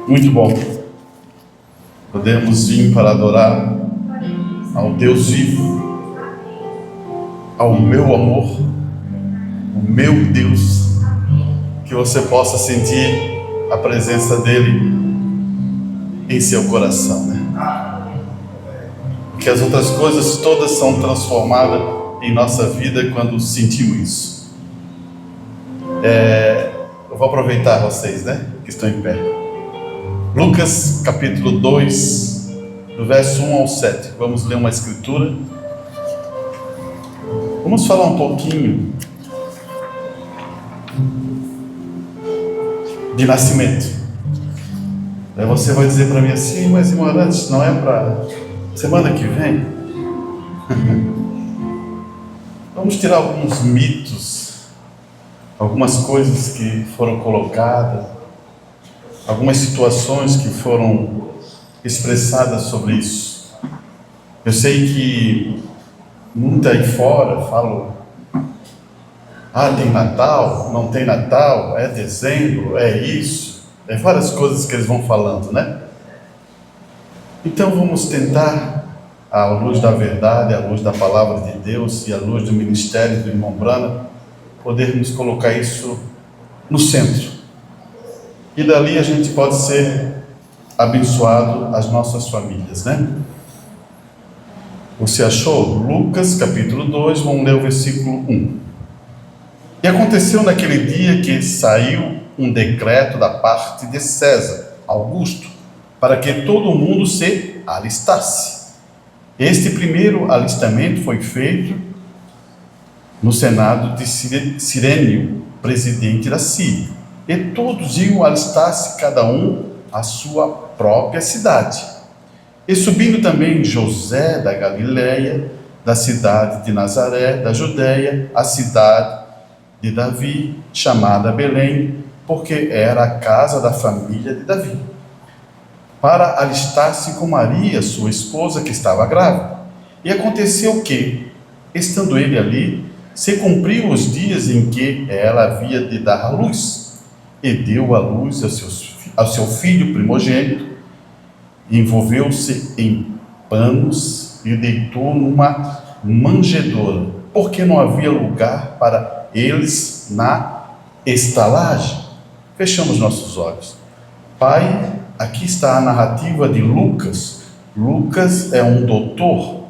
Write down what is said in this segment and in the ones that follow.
Muito bom. Podemos vir para adorar ao Deus vivo, ao meu amor, o meu Deus, que você possa sentir a presença dele em seu coração, né? Porque as outras coisas todas são transformadas em nossa vida quando sentimos isso. Eu vou aproveitar vocês, né, que estão em pé. Lucas capítulo 2, do verso 1 ao 7. Vamos ler uma escritura. Vamos falar um pouquinho de nascimento. Aí você vai dizer para mim assim: mas irmão Arantes, não é para semana que vem? Vamos tirar alguns mitos, algumas coisas que foram colocadas, algumas situações que foram expressadas sobre isso. Eu sei que muita aí fora falam: tem Natal, não tem Natal, é dezembro, é isso, é várias coisas que eles vão falando, né? Então vamos tentar, à luz da verdade, à luz da palavra de Deus e à luz do ministério do irmão Brana, podermos colocar isso no centro. E dali a gente pode ser abençoado, as nossas famílias, né? Você achou? Lucas capítulo 2, vamos ler o versículo 1. E aconteceu naquele dia que saiu um decreto da parte de César, Augusto, para que todo mundo se alistasse. Este primeiro alistamento foi feito no senado de Cirênio, presidente da Síria. E todos iam alistar-se, cada um à sua própria cidade. E subindo também José da Galileia, da cidade de Nazaré, da Judeia, a cidade de Davi, chamada Belém, porque era a casa da família de Davi, para alistar-se com Maria, sua esposa, que estava grávida. E aconteceu que, estando ele ali, se cumpriu os dias em que ela havia de dar à luz, e deu à luz ao seu filho primogênito, envolveu-se em panos e deitou numa manjedoura, porque não havia lugar para eles na estalagem. Fechamos nossos olhos. Pai, aqui está a narrativa de Lucas. Lucas é um doutor.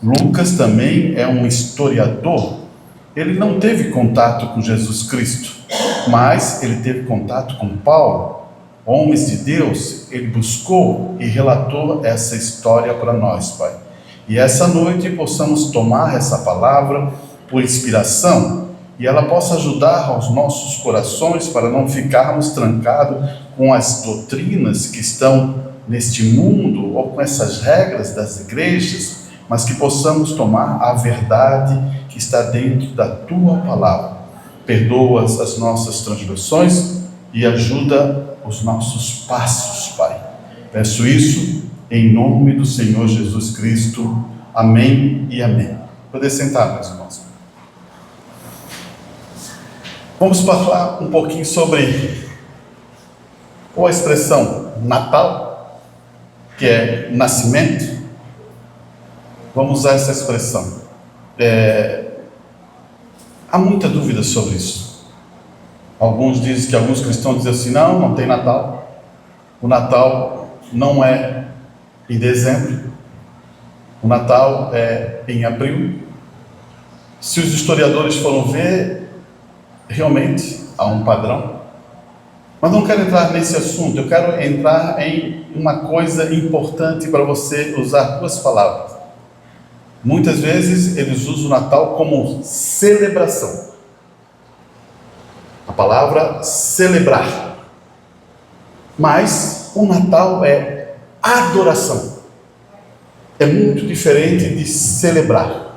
Lucas também é um historiador. Ele não teve contato com Jesus Cristo, mas ele teve contato com Paulo. Homens de Deus, ele buscou e relatou essa história para nós, Pai. E essa noite possamos tomar essa palavra por inspiração e ela possa ajudar aos nossos corações para não ficarmos trancados com as doutrinas que estão neste mundo ou com essas regras das igrejas, mas que possamos tomar a verdade que está dentro da Tua palavra. Perdoa as nossas transgressões e ajuda os nossos passos, Pai. Peço isso em nome do Senhor Jesus Cristo. Amém e amém. Poder sentar, meus irmãos. Vamos falar um pouquinho sobre a expressão Natal, que é nascimento. Vamos usar essa expressão. Há muita dúvida sobre isso. Alguns cristãos dizem assim: não tem Natal. O Natal não é em dezembro. O Natal é em abril. Se os historiadores foram ver, realmente há um padrão. Mas não quero entrar nesse assunto. Eu quero entrar em uma coisa importante para você usar duas palavras. Muitas vezes eles usam o Natal como celebração. A palavra celebrar. Mas o Natal é adoração. É muito diferente de celebrar.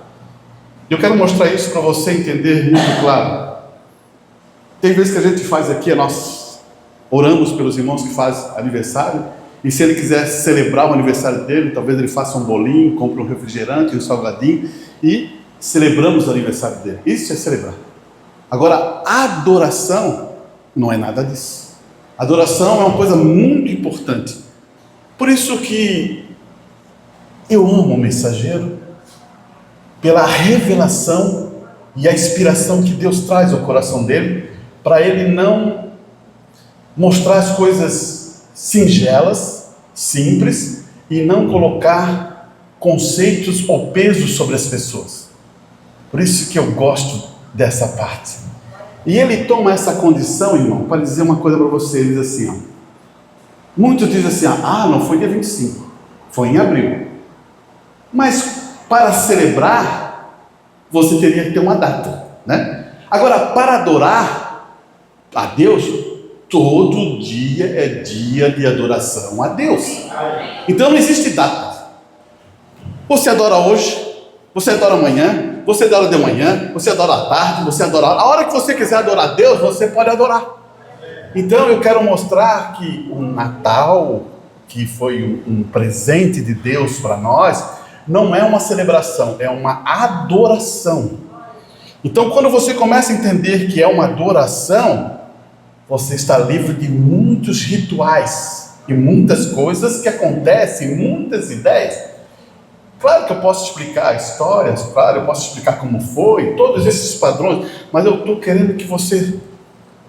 Eu quero mostrar isso para você entender muito claro. Tem vezes que a gente faz aqui, nós oramos pelos irmãos que fazem aniversário, e se ele quiser celebrar o aniversário dele, talvez ele faça um bolinho, compre um refrigerante, um salgadinho, e celebramos o aniversário dele. Isso é celebrar. Agora, adoração não é nada disso. Adoração é uma coisa muito importante. Por isso que eu amo o mensageiro, pela revelação e a inspiração que Deus traz ao coração dele, para ele não mostrar as coisas singelas, simples, e não colocar conceitos ou pesos sobre as pessoas. Por isso que eu gosto dessa parte. E ele toma essa condição, irmão, para dizer uma coisa para você. Ele diz assim, ó, muitos dizem assim, não foi dia 25, foi em abril. Mas para celebrar, você teria que ter uma data, né? Agora, para adorar a Deus, todo dia é dia de adoração a Deus. Então não existe data. Você adora hoje, você adora amanhã, você adora de manhã, você adora à tarde, você adora a hora que você quiser adorar a Deus, você pode adorar. Então eu quero mostrar que o Natal, que foi um presente de Deus para nós, não é uma celebração, é uma adoração. Então quando você começa a entender que é uma adoração, você está livre de muitos rituais e muitas coisas que acontecem, muitas ideias. Claro que eu posso explicar histórias, claro, eu posso explicar como foi, todos esses padrões, mas eu estou querendo que você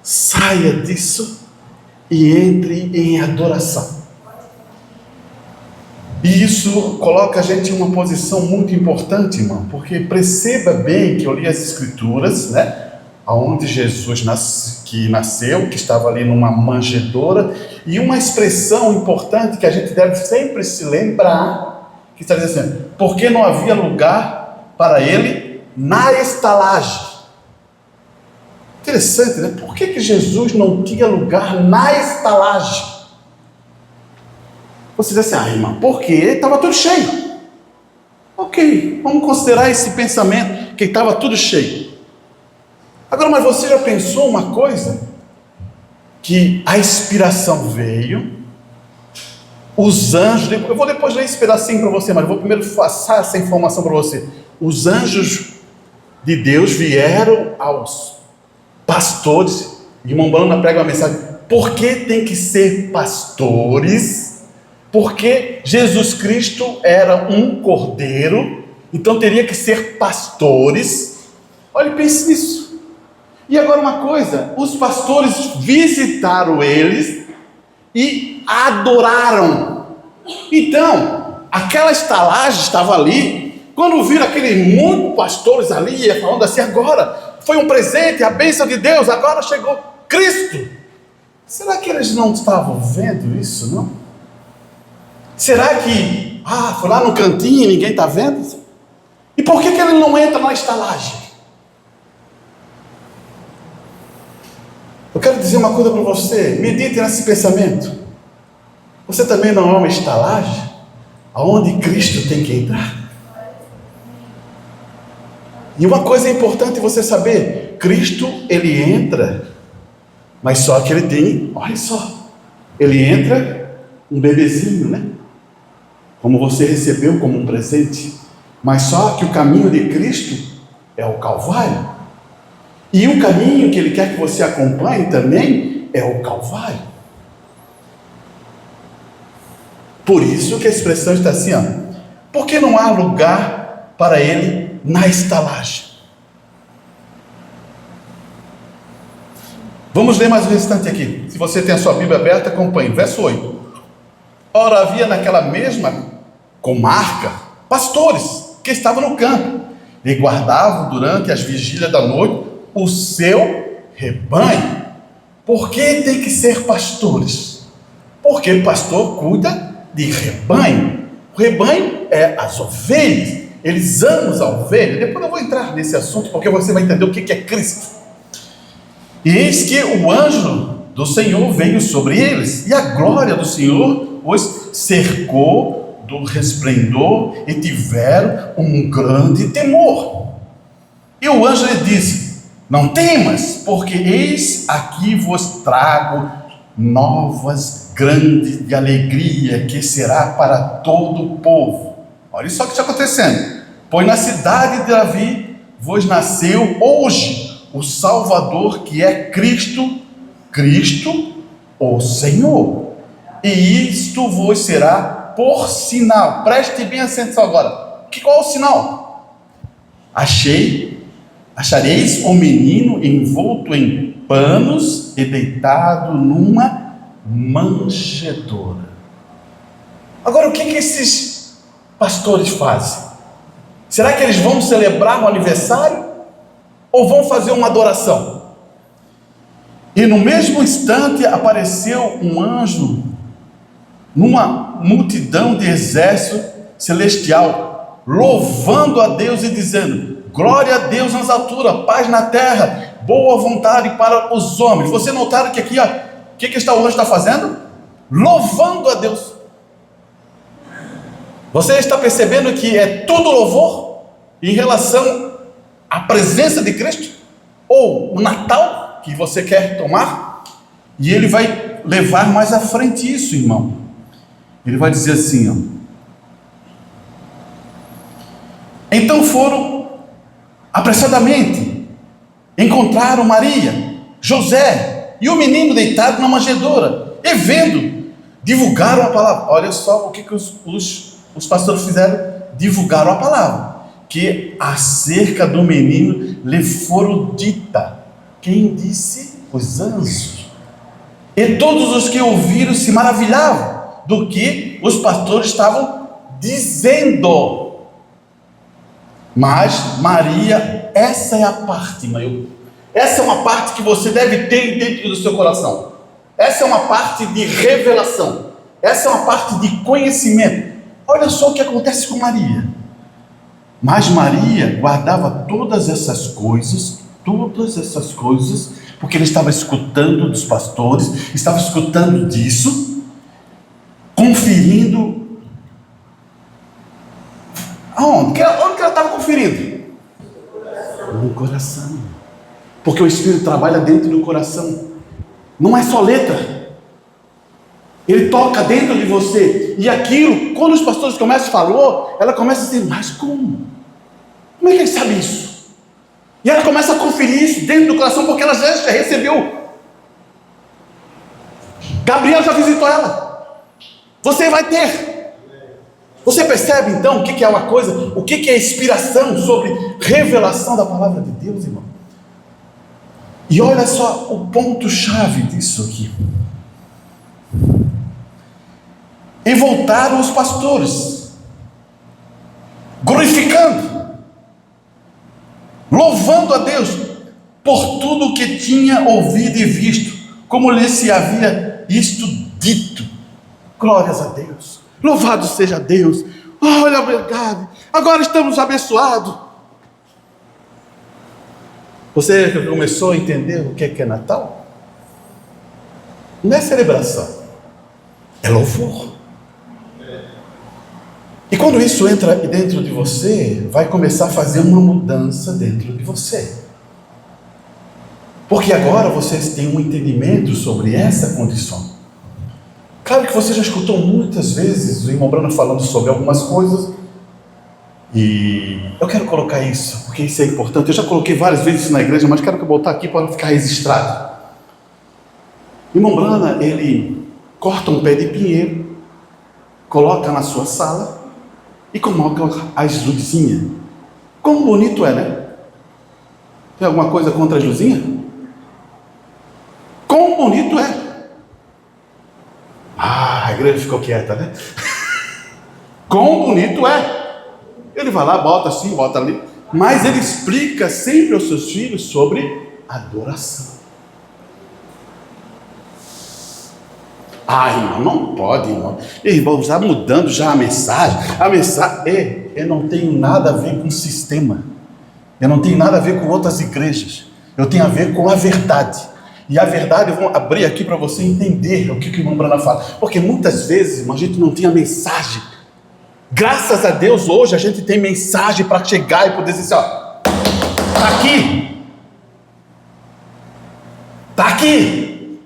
saia disso e entre em adoração. E isso coloca a gente em uma posição muito importante, irmão, porque perceba bem que eu li as Escrituras, né? Onde Jesus nasceu, que estava ali numa manjedoura, e uma expressão importante que a gente deve sempre se lembrar, que está dizendo assim, porque não havia lugar para ele na estalagem. Interessante, né? Por que Jesus não tinha lugar na estalagem? Você diz assim, irmão, porque estava tudo cheio. Ok, vamos considerar esse pensamento, que estava tudo cheio. Agora, mas você já pensou uma coisa? Que a inspiração veio, os anjos, eu vou depois ler esse pedacinho para você, mas eu vou primeiro passar essa informação para você. Os anjos de Deus vieram aos pastores, e irmão Balana prega uma mensagem, por que tem que ser pastores? Porque Jesus Cristo era um cordeiro, então teria que ser pastores. Olha, pense nisso. E agora uma coisa, os pastores visitaram eles e adoraram. Então, aquela estalagem estava ali, quando viram aquele muitos pastores ali, falando assim, agora foi um presente, a bênção de Deus, agora chegou Cristo. Será que eles não estavam vendo isso, não? Será que, foi lá no cantinho e ninguém está vendo? E por que ele não entra na estalagem? Eu quero dizer uma coisa para você, medite nesse pensamento. Você também não é uma estalagem, aonde Cristo tem que entrar? E uma coisa importante você saber, Cristo, ele entra, mas só que ele tem, olha só, ele entra um bebezinho, né? Como você recebeu como um presente, mas só que o caminho de Cristo é o Calvário. E o caminho que ele quer que você acompanhe também é o Calvário. Por isso que a expressão está assim, porque não há lugar para ele na estalagem. Vamos ler mais um instante aqui. Se você tem a sua Bíblia aberta, acompanhe. Verso 8. Ora, havia naquela mesma comarca pastores que estavam no campo e guardavam durante as vigílias da noite o seu rebanho. Por que tem que ser pastores? Porque o pastor cuida de rebanho. O rebanho é as ovelhas. Eles amam as ovelhas. Depois eu vou entrar nesse assunto, porque você vai entender o que é Cristo. E eis que o anjo do Senhor veio sobre eles, e a glória do Senhor os cercou do resplendor, e tiveram um grande temor. E o anjo lhe disse, não temas, porque eis aqui vos trago novas grandes de alegria, que será para todo o povo. Olha só o que está acontecendo. Pois na cidade de Davi vos nasceu hoje o Salvador, que é Cristo o Senhor. E isto vos será por sinal. Preste bem atenção agora. Qual é o sinal? Achareis o menino envolto em panos e deitado numa manjedoura. Agora, o que esses pastores fazem? Será que eles vão celebrar um aniversário? Ou vão fazer uma adoração? E no mesmo instante apareceu um anjo numa multidão de exército celestial, louvando a Deus e dizendo: glória a Deus nas alturas, paz na terra, boa vontade para os homens. Você notaram que aqui, o que o anjo está fazendo? Louvando a Deus. Você está percebendo que é tudo louvor em relação à presença de Cristo? Ou o Natal que você quer tomar? E ele vai levar mais à frente isso, irmão. Ele vai dizer assim, então foram apressadamente, encontraram Maria, José e o menino deitado na manjedoura, e vendo, divulgaram a palavra. Olha só o que os pastores fizeram: divulgaram a palavra, que acerca do menino lhe foram dita. Quem disse? Os anjos. E todos os que ouviram se maravilhavam do que os pastores estavam dizendo. Mas Maria, essa é a parte, essa é uma parte que você deve ter dentro do seu coração. Essa é uma parte de revelação. Essa é uma parte de conhecimento. Olha só o que acontece com Maria. Mas Maria guardava todas essas coisas, porque ele estava escutando dos pastores, estava escutando disso, conferindo. Onde que ela estava conferindo? No coração. Porque o Espírito trabalha dentro do coração. Não é só letra. Ele toca dentro de você. E aquilo, quando os pastores começam a falar, ela começa a dizer: mas como? Como é que ele sabe isso? E ela começa a conferir isso dentro do coração, porque ela já recebeu. Gabriel já visitou ela. Você vai ter. Você percebe então o que é uma coisa, o que é inspiração sobre revelação da palavra de Deus, irmão? E olha só o ponto-chave disso aqui. E voltaram os pastores, glorificando, louvando a Deus por tudo o que tinha ouvido e visto, como lhe se havia isto dito. Glórias a Deus, louvado seja Deus. Olha, obrigado, agora estamos abençoados. Você começou a entender o que é Natal? Não é celebração, é louvor. E quando isso entra dentro de você, vai começar a fazer uma mudança dentro de você. Porque agora vocês têm um entendimento sobre essa condição. Claro que você já escutou muitas vezes o irmão Brano falando sobre algumas coisas, e eu quero colocar isso, porque isso é importante. Eu já coloquei várias vezes isso na igreja, mas quero botar aqui para ficar registrado. O irmão Brano, ele corta um pé de pinheiro, coloca na sua sala e coloca as luzinhas. Como bonito é, né? Tem alguma coisa contra as luzinhas? Como bonito é. A igreja ficou quieta, né? Quão bonito é. Ele vai lá, bota assim, bota ali, mas ele explica sempre aos seus filhos sobre adoração. Irmão, não pode, irmão. Irmão, já mudando já a mensagem. A mensagem, eu não tenho nada a ver com sistema. Eu não tenho nada a ver com outras igrejas. Eu tenho a ver com a verdade. E a verdade, eu vou abrir aqui para você entender o que o irmão Brana fala. Porque muitas vezes, irmão, a gente não tem a mensagem. Graças a Deus, hoje a gente tem mensagem para chegar e poder dizer assim, está aqui. Está aqui.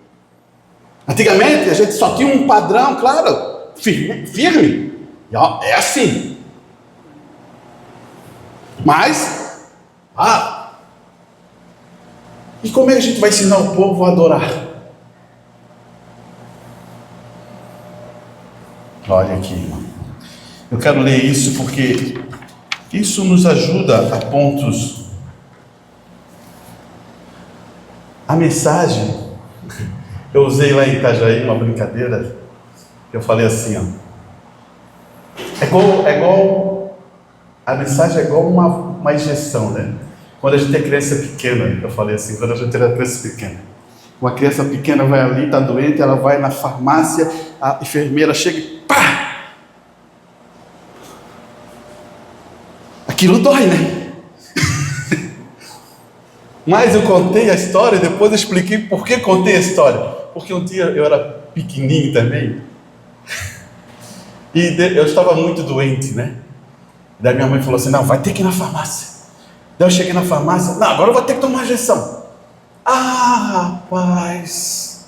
Antigamente a gente só tinha um padrão, claro, firme. É assim. Mas, e como é que a gente vai ensinar o povo a adorar? Olha aqui, irmão. Eu quero ler isso porque isso nos ajuda a pontos. A mensagem, eu usei lá em Itajaí uma brincadeira. Eu falei assim, ó. É igual a mensagem é igual uma injeção, né? Quando a gente é criança pequena, eu falei assim, quando a gente é criança pequena. Uma criança pequena vai ali, está doente, ela vai na farmácia, a enfermeira chega e pá! Aquilo dói, né? Mas eu contei a história e depois eu expliquei por que contei a história. Porque um dia eu era pequenininho também. E eu estava muito doente, né? Daí minha mãe falou assim, não, vai ter que ir na farmácia. Daí eu cheguei na farmácia, não, agora eu vou ter que tomar injeção. Ah, rapaz,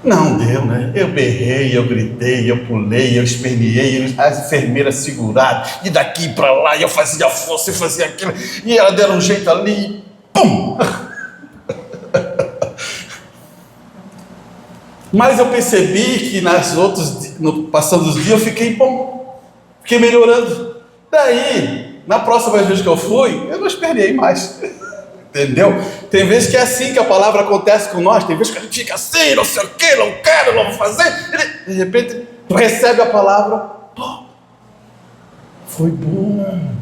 não deu, né? Eu berrei, eu gritei, eu pulei, eu esperneei, as enfermeiras seguraram, e daqui para lá, eu fazia força, eu fazia aquilo, e ela deram um jeito ali, pum! Mas eu percebi que passando os dias, eu fiquei bom, fiquei melhorando. Daí, na próxima vez que eu fui, eu não esperneei mais. Entendeu? Tem vezes que é assim que a palavra acontece com nós. Tem vezes que a gente fica assim, não sei o que, não quero, não vou fazer. De repente, tu recebe a palavra, pô, foi bom.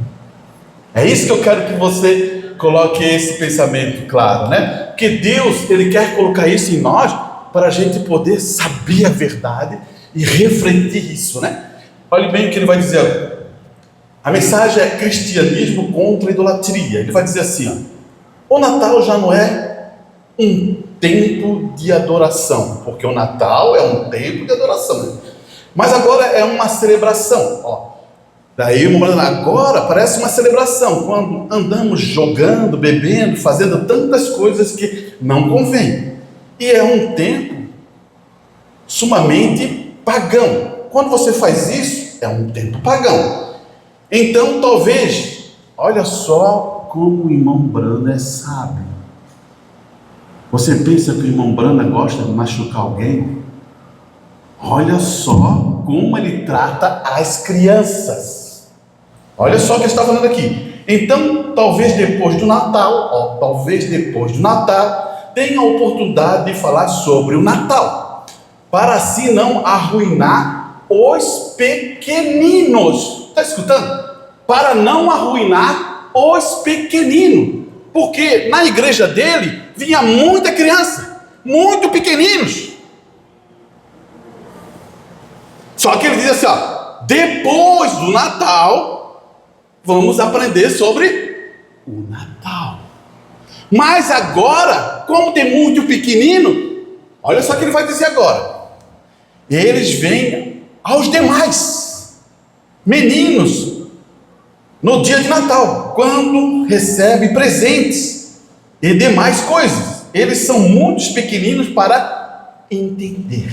É isso que eu quero que você coloque esse pensamento claro, né? Porque Deus, Ele quer colocar isso em nós para a gente poder saber a verdade e refletir isso, né? Olhe bem o que Ele vai dizer. A mensagem é cristianismo contra a idolatria. Ele vai dizer assim, ó. O Natal já não é um tempo de adoração, porque o Natal é um tempo de adoração, né? Mas agora é uma celebração, ó. Daí agora parece uma celebração, quando andamos jogando, bebendo, fazendo tantas coisas que não convém. E é um tempo sumamente pagão. Quando você faz isso, é um tempo pagão. Então talvez, olha só como o irmão Brana é sábio. Você pensa que o irmão Brana gosta de machucar alguém? Olha só como ele trata as crianças. Olha só o que ele está falando aqui. Então, talvez depois do Natal, tenha a oportunidade de falar sobre o Natal, para assim não arruinar os pequeninos. Está escutando? Para não arruinar os pequeninos, porque na igreja dele vinha muita criança, muito pequeninos. Só que ele diz assim, ó, depois do Natal vamos aprender sobre o Natal. Mas agora, como tem muito pequenino, olha só o que ele vai dizer agora. Eles vêm aos demais meninos no dia de Natal, quando recebe presentes e demais coisas. Eles são muito pequeninos para entender.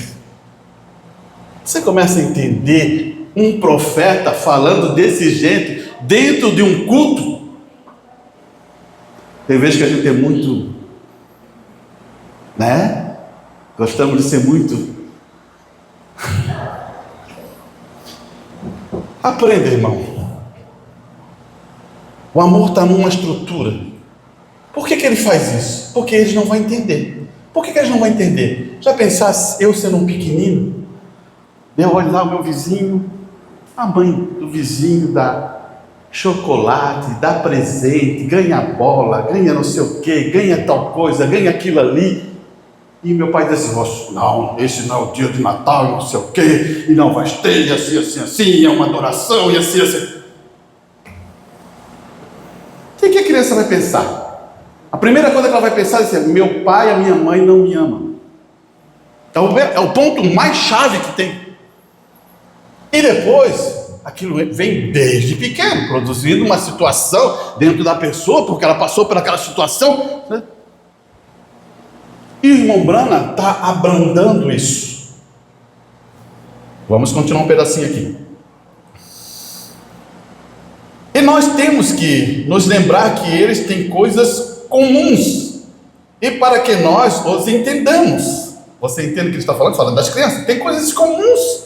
Você começa a entender um profeta falando desse jeito dentro de um culto? Tem vezes que a gente é muito, né? Gostamos de ser muito. Aprenda, irmão. O amor está numa estrutura. Por que ele faz isso? Porque eles não vão entender. Por que eles não vão entender? Já pensasse, eu sendo um pequenino, eu olho lá o meu vizinho, a mãe do vizinho dá chocolate, dá presente, ganha bola, ganha não sei o que, ganha tal coisa, ganha aquilo ali. E meu pai diz assim, não, esse não é o dia de Natal, não sei o que, e não vai ter, e assim, assim, assim, é uma adoração, e assim, assim. O que a criança vai pensar? A primeira coisa que ela vai pensar é assim, meu pai e a minha mãe não me amam. Então é o ponto mais chave que tem. E depois, aquilo vem desde pequeno, produzindo uma situação dentro da pessoa, porque ela passou por aquela situação, né? E o irmão Brana está abrandando isso. Vamos continuar um pedacinho aqui. E nós temos que nos lembrar que eles têm coisas comuns, e para que nós os entendamos. Você entende o que ele está falando? Falando das crianças, tem coisas comuns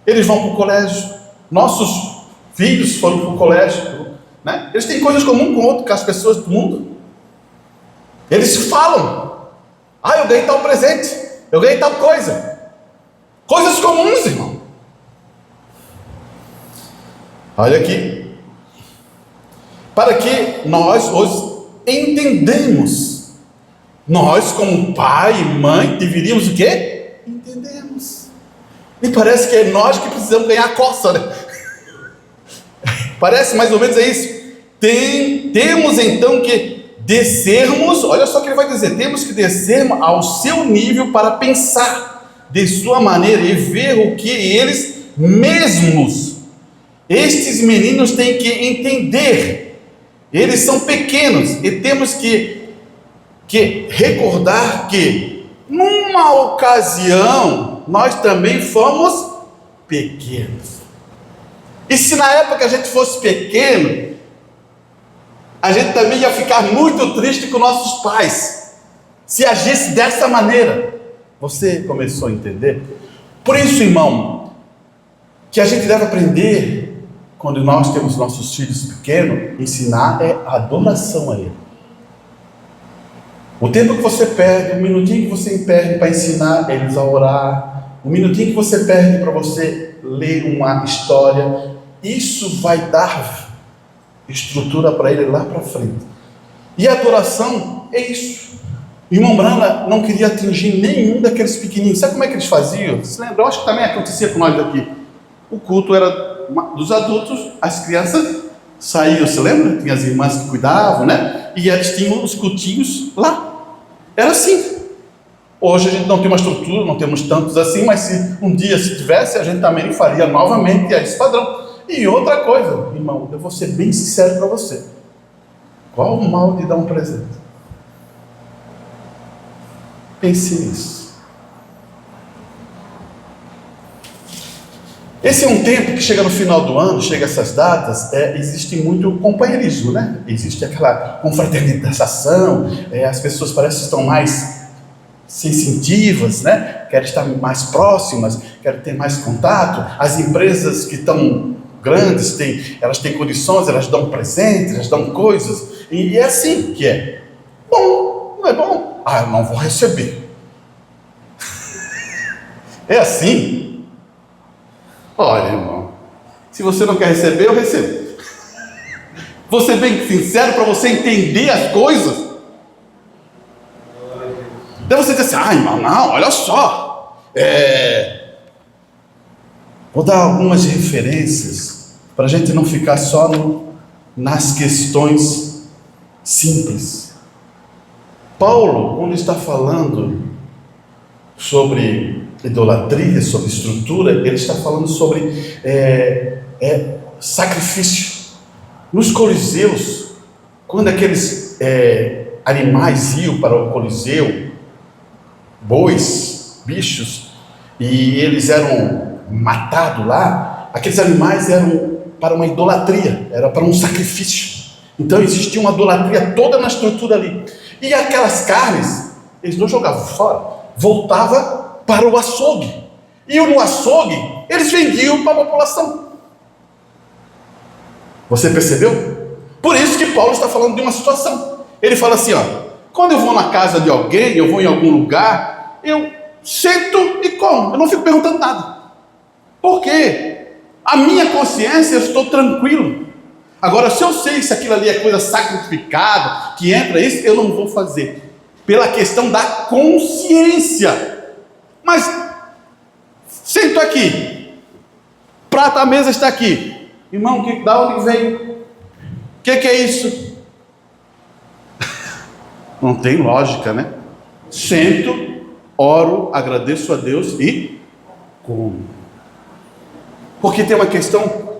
Eles vão para o colégio. Nossos filhos foram para o colégio, né? Eles têm coisas comuns com as pessoas do mundo. Eles falam: ah, eu ganhei tal presente, eu ganhei tal coisa. Coisas comuns, irmão. Olha aqui. Para que nós hoje entendemos. Nós, como pai e mãe, deveríamos o quê? Entendemos. Me parece que é nós que precisamos ganhar a coça, né? Parece mais ou menos é isso. Temos então que descermos, olha só o que ele vai dizer, temos que descer ao seu nível para pensar de sua maneira e ver o que eles mesmos, estes meninos têm que entender. Eles são pequenos e temos que recordar que numa ocasião nós também fomos pequenos. E se na época a gente fosse pequeno, a gente também ia ficar muito triste com nossos pais, se agisse dessa maneira. Você começou a entender? Por isso, irmão, que a gente deve aprender, quando nós temos nossos filhos pequenos, ensinar a adoração a Ele. O tempo que você perde, o minutinho que você perde para ensinar eles a orar, o minutinho que você perde para você ler uma história, isso vai dar estrutura para ele lá para frente. E a adoração é isso. O irmão Brana não queria atingir nenhum daqueles pequenininhos. Sabe como é que eles faziam? Você lembra? Eu acho que também acontecia com nós aqui. O culto era dos adultos, as crianças saíam, você lembra? Tinha as irmãs que cuidavam, né? E eles tinham os cultinhos lá. Era assim. Hoje a gente não tem uma estrutura, não temos tantos assim, mas se um dia se tivesse, a gente também faria novamente esse padrão. E outra coisa, irmão, eu vou ser bem sincero para você. Qual o mal de dar um presente? Pense nisso. Esse é um tempo que chega no final do ano, chega essas datas, existe muito companheirismo, né? Existe aquela confraternização, as pessoas parecem que estão mais sensitivas, né? Querem estar mais próximas, querem ter mais contato. As empresas que estão grandes, elas têm condições, elas dão presentes, elas dão coisas, e é assim que é. Bom, não é bom? Ah, eu não vou receber. É assim? Olha, irmão, se você não quer receber, eu recebo. Vou ser bem sincero para você entender as coisas. Daí você diz assim: ah, irmão, não, olha só, vou dar algumas referências para a gente não ficar só nas questões simples. Paulo, quando está falando sobre idolatria, sobre estrutura, ele está falando sobre sacrifício. Nos coliseus, quando aqueles animais iam para o coliseu, bois, bichos, e eles eram matados lá, aqueles animais eram para uma idolatria, era para um sacrifício. Então existia uma idolatria toda na estrutura ali. E aquelas carnes, eles não jogavam fora, voltava para o açougue. E no açougue, eles vendiam para a população. Você percebeu? Por isso que Paulo está falando de uma situação. Ele fala assim, ó: quando eu vou na casa de alguém, eu vou em algum lugar, eu sento e como, eu não fico perguntando nada. Por quê? A minha consciência, eu estou tranquilo. Agora, se eu sei se aquilo ali é coisa sacrificada, que entra isso, eu não vou fazer, pela questão da consciência. Mas sento aqui, prato, a mesa está aqui, irmão, da onde veio? O que é isso? Não tem lógica, né? Sento, oro, agradeço a Deus e como. Porque tem uma questão,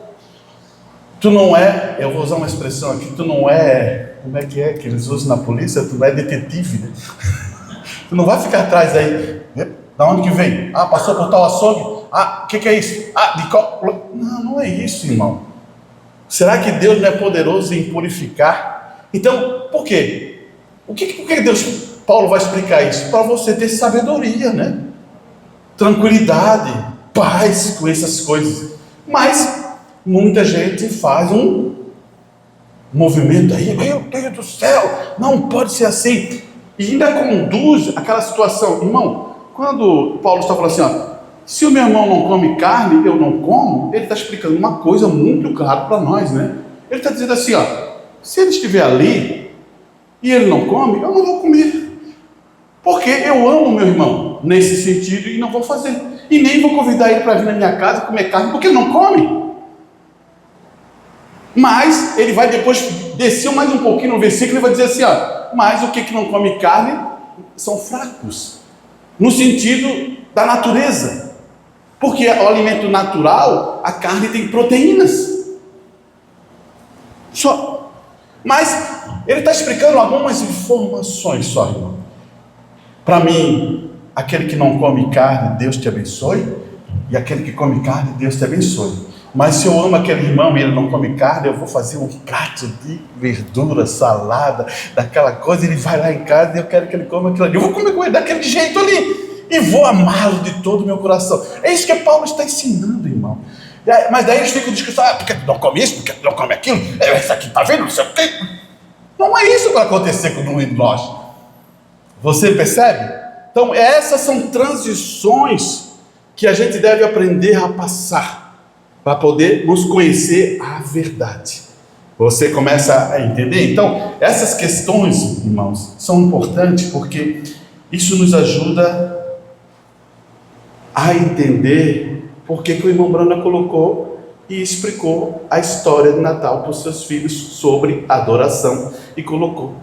tu não é, eu vou usar uma expressão aqui, tu não é, como é que eles usam na polícia? Tu não é detetive, né? Tu não vai ficar atrás aí, da onde que vem? Ah, passou por tal açougue? Ah, o que é isso? Ah, de qual? Não é isso, irmão. Será que Deus não é poderoso em purificar? Então, por quê? Por que Deus, Paulo vai explicar isso? Para você ter sabedoria, né? Tranquilidade. paz com essas coisas. Mas muita gente faz um movimento aí, meu Deus do céu, não pode ser assim. E ainda conduz aquela situação. Irmão, quando Paulo está falando assim, ó, se o meu irmão não come carne, eu não como, ele está explicando uma coisa muito clara para nós, né? Ele está dizendo assim, ó, se ele estiver ali e ele não come, eu não vou comer. Porque eu amo meu irmão nesse sentido e não vou fazer. E nem vou convidar ele para vir na minha casa comer carne, porque ele não come. Mas ele vai depois descer mais um pouquinho no versículo e vai dizer assim, ó, mas o que não come carne são fracos, no sentido da natureza. Porque o alimento natural, a carne tem proteínas. Só. Mas ele está explicando algumas informações só, irmão. Para mim, aquele que não come carne, Deus te abençoe. E aquele que come carne, Deus te abençoe. Mas se eu amo aquele irmão e ele não come carne, eu vou fazer um prato de verdura, salada, daquela coisa, ele vai lá em casa e eu quero que ele coma aquilo ali. Eu vou comer com ele daquele jeito ali. E vou amá-lo de todo o meu coração. É isso que Paulo está ensinando, irmão. Mas daí eles ficam discutindo, porque tu não come isso, porque tu não come aquilo, isso aqui tá vendo, não sei o quê. Não é isso que vai acontecer com um de nós. Você percebe? Então essas são transições que a gente deve aprender a passar, para poder nos conhecer a verdade. Você começa a entender? Então essas questões, irmãos, são importantes, porque isso nos ajuda a entender por que o irmão Brana colocou e explicou a história de Natal para os seus filhos sobre adoração e colocou.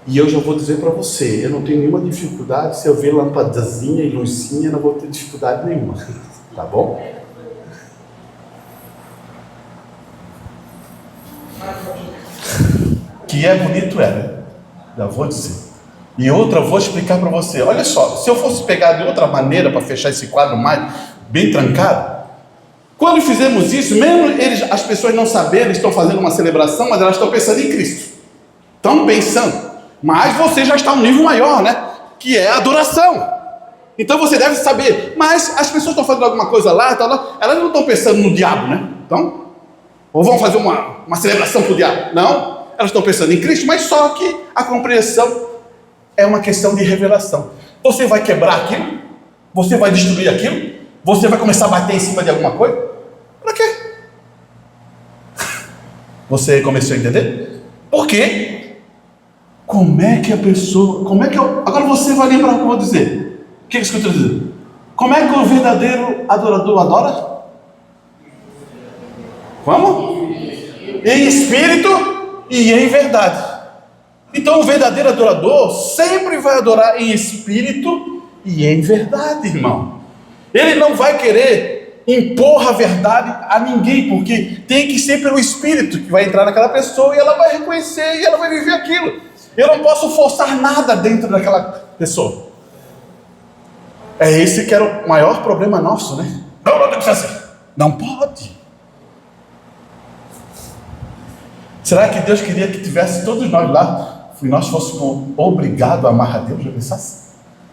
E eu já vou dizer para você, eu não tenho nenhuma dificuldade, se eu ver lampadazinha e luzinha, não vou ter dificuldade nenhuma, tá bom? Que é bonito, já vou dizer. E outra, vou explicar para você. Olha só, se eu fosse pegar de outra maneira para fechar esse quadro mais bem trancado, quando fizemos isso, mesmo as pessoas não saberem, estão fazendo uma celebração, mas elas estão pensando em Cristo. Estão pensando. Mas você já está um nível maior, né? Que é a adoração. Então você deve saber. Mas as pessoas estão fazendo alguma coisa lá, elas não estão pensando no diabo, né? Então, ou vão fazer uma celebração para o diabo. Não, elas estão pensando em Cristo, mas só que a compreensão é uma questão de revelação. Você vai quebrar aquilo? Você vai destruir aquilo? Você vai começar a bater em cima de alguma coisa? Para quê? Você começou a entender? Por quê? Como é que a pessoa... Agora você vai lembrar o que eu vou dizer. O que é isso que eu estou dizendo? Como é que o verdadeiro adorador adora? Como? Em espírito e em verdade. Então o verdadeiro adorador sempre vai adorar em espírito e em verdade, irmão. Ele não vai querer impor a verdade a ninguém, porque tem que ser pelo espírito que vai entrar naquela pessoa e ela vai reconhecer e ela vai viver aquilo. Eu não posso forçar nada dentro daquela pessoa. É esse que era o maior problema nosso, né? Não tem que ser assim. Não pode. Será que Deus queria que tivesse todos nós lá e nós fôssemos obrigados a amar a Deus? Já pensasse?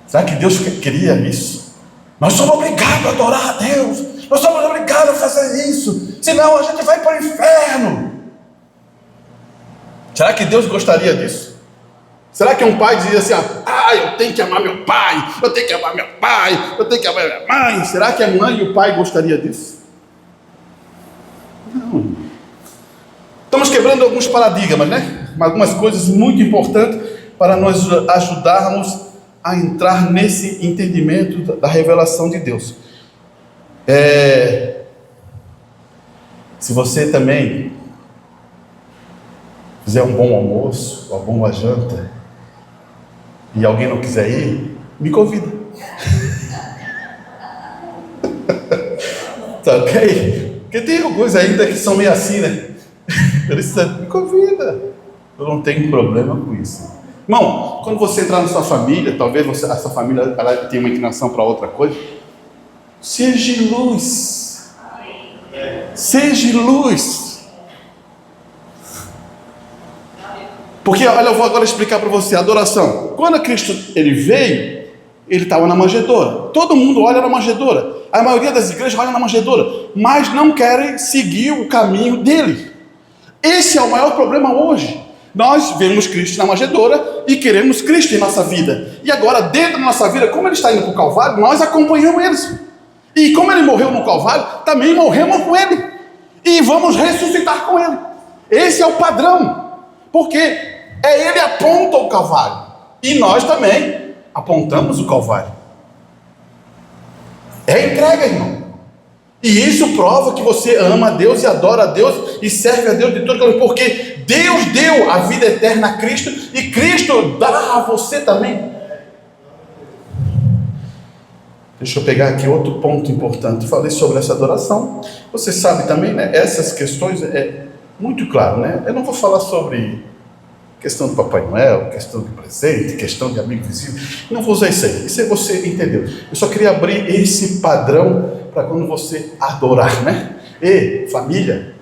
Será que Deus queria isso? Nós somos obrigados a adorar a Deus. Nós somos obrigados a fazer isso. Senão a gente vai para o inferno. Será que Deus gostaria disso? Será que um pai dizia assim, eu tenho que amar meu pai, eu tenho que amar meu pai, eu tenho que amar minha mãe? Será que a mãe e o pai gostariam disso? Não. Estamos quebrando alguns paradigmas, né? Algumas coisas muito importantes para nós ajudarmos a entrar nesse entendimento da revelação de Deus. Se você também fizer um bom almoço, uma boa janta, e alguém não quiser ir, me convida. Tá ok? Porque tem alguns ainda que são meio assim, né? Me convida. Eu não tenho problema com isso. Irmão, quando você entrar na sua família, talvez essa família ela tenha uma inclinação para outra coisa, seja luz. Seja luz. Porque, olha, eu vou agora explicar para você a adoração. Quando Cristo ele veio, ele estava na manjedoura. Todo mundo olha na manjedoura. A maioria das igrejas vai na manjedoura, mas não querem seguir o caminho dele. Esse é o maior problema hoje. Nós vemos Cristo na manjedoura e queremos Cristo em nossa vida. E agora, dentro da nossa vida, como ele está indo para o Calvário, nós acompanhamos ele. E como ele morreu no Calvário, também morremos com ele. E vamos ressuscitar com ele. Esse é o padrão. Porque ele aponta o Calvário. E nós também apontamos o Calvário. É entrega, irmão. E isso prova que você ama a Deus e adora a Deus e serve a Deus de todo coração, porque Deus deu a vida eterna a Cristo e Cristo dá a você também. Deixa eu pegar aqui outro ponto importante. Falei sobre essa adoração. Você sabe também, né? Essas questões é muito claro, né? Eu não vou falar sobre questão do Papai Noel, questão de presente, questão de amigo visível. Não vou usar isso aí. Isso aí você entendeu. Eu só queria abrir esse padrão para quando você adorar, né? E família,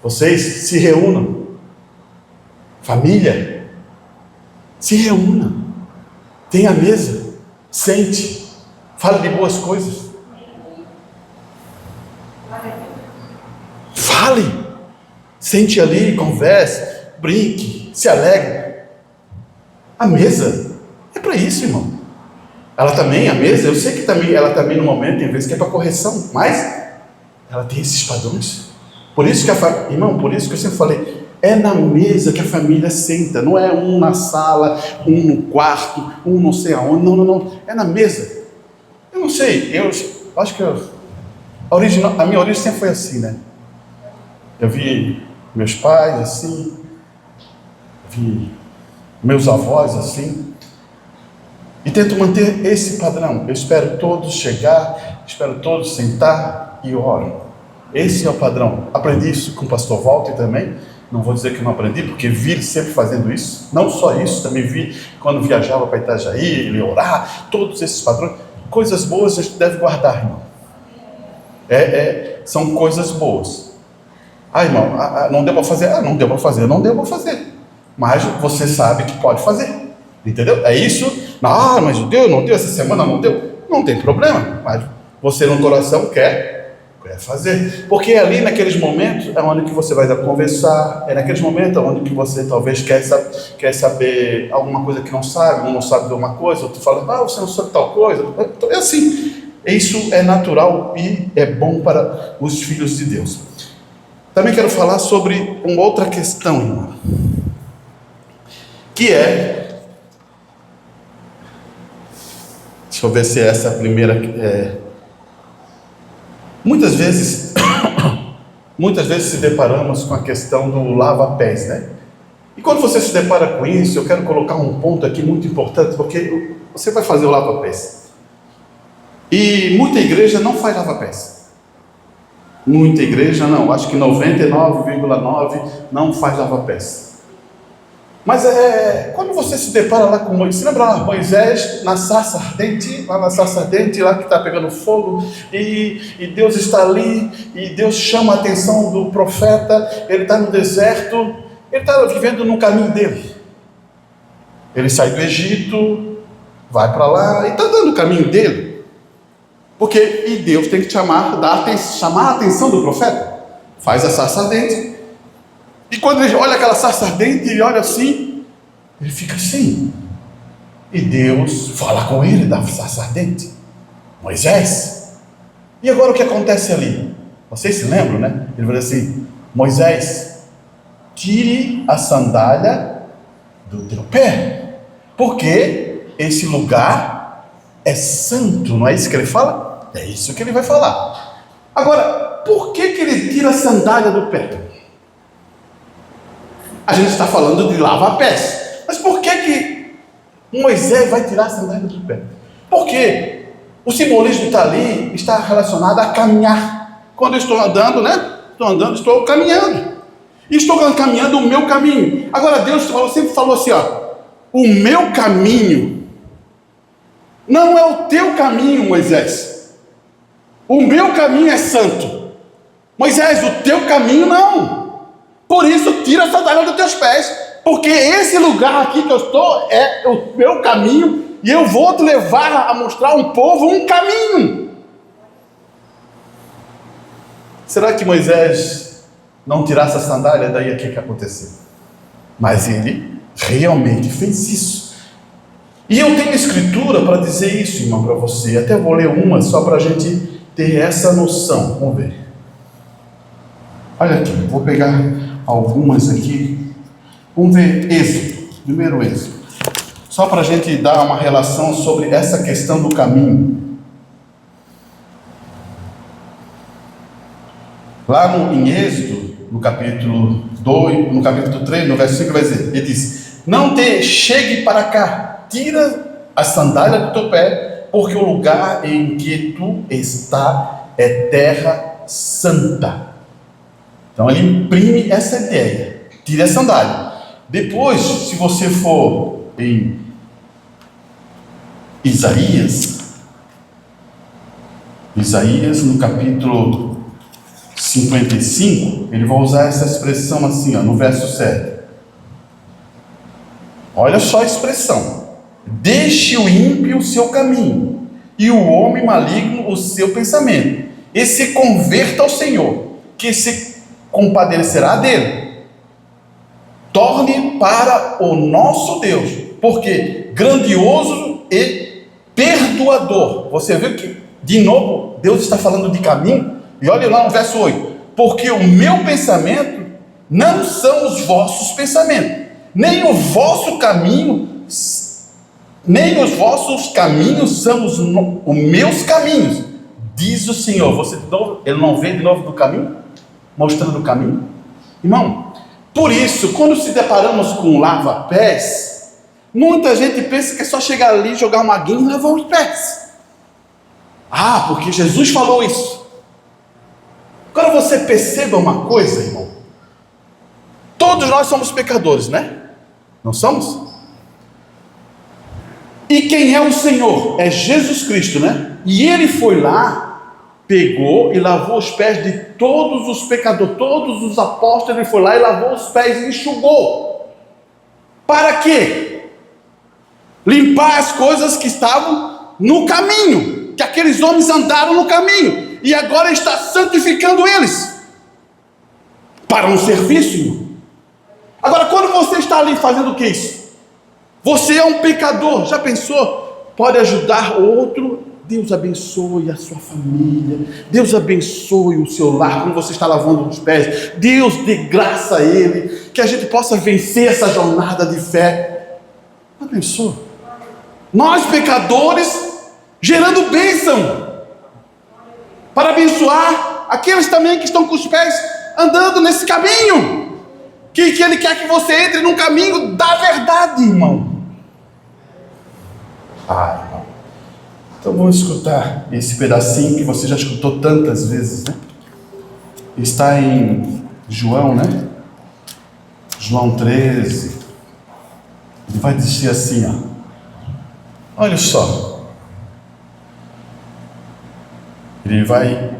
vocês se reúnam. Família, se reúna. Tenha a mesa, sente, fale de boas coisas. Fale, sente ali, converse, brinque, se alegre. A mesa é para isso, irmão. Ela também, a mesa, eu sei que também, ela também no momento, tem vezes que é para correção, mas ela tem esses padrões. Por isso que irmão, por isso que eu sempre falei, é na mesa que a família senta, não é um na sala, um no quarto, um não sei aonde, não, é na mesa. Eu não sei, eu acho que a minha origem sempre foi assim, né? Eu vi meus pais assim, vi meus avós assim, e tento manter esse padrão. Eu espero todos chegar, espero todos sentar e oro. Esse é o padrão. Aprendi isso com o pastor Walter também. Não vou dizer que não aprendi, porque vi ele sempre fazendo isso. Não só isso, também vi quando viajava para Itajaí, ele orar, todos esses padrões. Coisas boas a gente deve guardar, irmão. São coisas boas. Irmão, não deu para fazer? Não deu para fazer. Mas você sabe que pode fazer. Entendeu? É isso. Mas deu, não deu, essa semana não deu. Não tem problema. Mas você no coração quer fazer. Porque ali naqueles momentos é onde que você vai conversar. É naqueles momentos onde que você talvez quer saber alguma coisa que não sabe. Um não sabe de uma coisa, outro fala, você não sabe tal coisa. É assim. Isso é natural e é bom para os filhos de Deus. Também quero falar sobre uma outra questão, irmão. Que deixa eu ver se é essa a primeira. Muitas vezes se deparamos com a questão do lava-pés, né? E quando você se depara com isso, eu quero colocar um ponto aqui muito importante, porque você vai fazer o lava-pés. E muita igreja não faz lava-pés. Muita igreja não, acho que 99,9% não faz lava-pés. Mas quando você se depara lá com Moisés, você lembra lá, Moisés na sarça ardente, lá que está pegando fogo, e Deus está ali, e Deus chama a atenção do profeta, ele está no deserto, ele está vivendo no caminho dele. Ele sai do Egito, vai para lá, e está dando o caminho dele. E Deus tem que chamar a atenção do profeta. Faz a sarça ardente. E quando ele olha aquela sarça ardente, ele olha assim, ele fica assim. E Deus fala com ele da sarça ardente. Moisés. E agora o que acontece ali? Vocês se lembram, né? Ele vai dizer assim, Moisés, tire a sandália do teu pé. Porque esse lugar é santo, não é isso que ele fala? É isso que ele vai falar. Agora, por que ele tira a sandália do pé? A gente está falando de lava-pés. Mas por que Moisés vai tirar a sandália do pé? Porque o simbolismo está ali, está relacionado a caminhar. Quando eu estou andando, né? Estou caminhando. E estou caminhando o meu caminho. Agora Deus sempre falou assim, o meu caminho não é o teu caminho, Moisés. O meu caminho é santo. Moisés, o teu caminho não. Por isso, tira a sandália dos teus pés, porque esse lugar aqui que eu estou é o meu caminho, e eu vou te levar a mostrar ao povo um caminho. Será que Moisés não tirasse a sandália? Daí o que aconteceu? Mas ele realmente fez isso. E eu tenho escritura para dizer isso, irmão, para você. Até vou ler uma só para a gente ter essa noção. Vamos ver. Olha aqui, vou pegar algumas aqui. Vamos ver Êxodo, primeiro Êxodo. Só para a gente dar uma relação sobre essa questão do caminho. Lá em Êxodo, no capítulo 2, no capítulo 3, no verso 5, vai dizer, ele diz: não te chegue para cá, tira a sandália do teu pé, porque o lugar em que tu está é terra santa. Então ele imprime essa ideia, tira a sandália. Depois, se você for em Isaías no capítulo 55, ele vai usar essa expressão assim, no verso 7. Olha só a expressão: deixe o ímpio o seu caminho, e o homem maligno o seu pensamento, e se converta ao Senhor, que se compadecerá dele. Torne para o nosso Deus, porque grandioso e perdoador. Você viu que, de novo, Deus está falando de caminho? E olha lá no verso 8: porque o meu pensamento não são os vossos pensamentos, nem o vosso caminho, nem os vossos caminhos são os meus caminhos, diz o Senhor. Ele não vê de novo do caminho? Mostrando o caminho? Irmão, por isso, quando se deparamos com lava-pés, muita gente pensa que é só chegar ali, jogar uma aguinha e lavar os pés. Porque Jesus falou isso. Agora você perceba uma coisa, irmão. Todos nós somos pecadores, né? Não somos? E quem é o Senhor? É Jesus Cristo, né? E Ele foi lá, pegou e lavou os pés de todos os pecadores, todos os apóstolos. Ele foi lá e lavou os pés e enxugou. Para quê? Limpar as coisas que estavam no caminho, que aqueles homens andaram no caminho, e agora está santificando eles para um serviço, irmão. Agora, quando você está ali fazendo o que é isso? Você é um pecador, já pensou? Pode ajudar outro. Deus abençoe a sua família, Deus abençoe o seu lar, quando você está lavando os pés. Deus dê graça a ele, que a gente possa vencer essa jornada de fé. Já pensou? Nós pecadores, gerando bênção, para abençoar aqueles também que estão com os pés andando nesse caminho, que Ele quer que você entre num caminho da verdade, irmão. Irmão. Então vamos escutar esse pedacinho que você já escutou tantas vezes, né? Está em João, né? João 13. Ele vai dizer assim, olha só. Ele vai,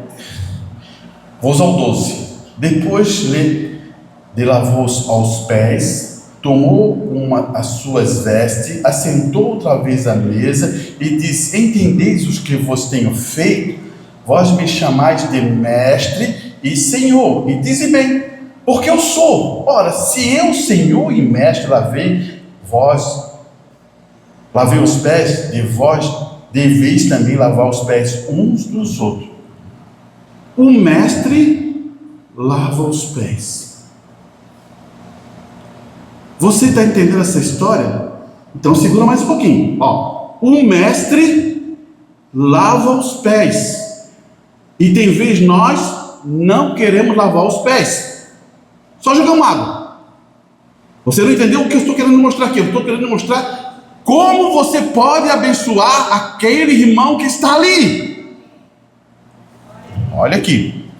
vou usar o 12. Depois de lavou aos pés, tomou as suas vestes, assentou outra vez à mesa e disse: entendeis os que vos tenho feito? Vós me chamais de mestre e senhor, e dize bem, porque eu sou. Ora, se eu, senhor e mestre, lavei os pés de vós, deveis também lavar os pés uns dos outros. O mestre lava os pés. Você está entendendo essa história? Então segura mais um pouquinho. O mestre lava os pés. E tem vez nós não queremos lavar os pés. Só jogamos água. Você não entendeu o que eu estou querendo mostrar aqui? Eu estou querendo mostrar como você pode abençoar aquele irmão que está ali. Olha aqui.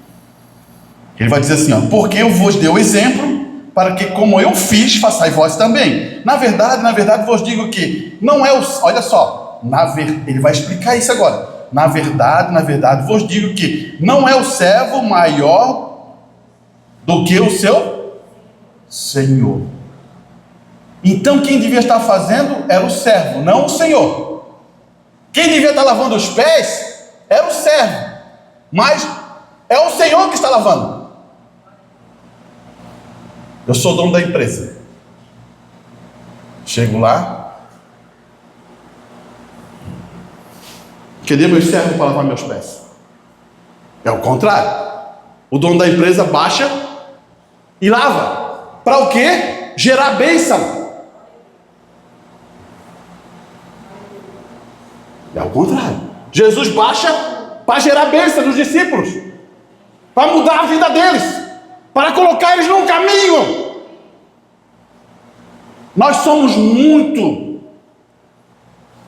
Ele vai dizer assim, porque eu vos dei o exemplo, para que como eu fiz, façais vós também. Na verdade, vos digo que não é olha só, ele vai explicar isso agora. Na verdade, vos digo que não é o servo maior do que o seu Senhor. Então quem devia estar fazendo era o servo, não o Senhor. Quem devia estar lavando os pés era o servo. Mas É o Senhor que está lavando. Eu sou dono da empresa. Chego lá. Cadê meu servo para lavar meus pés? É o contrário. O dono da empresa baixa e lava. Para o quê? Gerar bênção. É o contrário. Jesus baixa para gerar bênção nos discípulos, para mudar a vida deles, para colocar eles num caminho. Nós somos muito,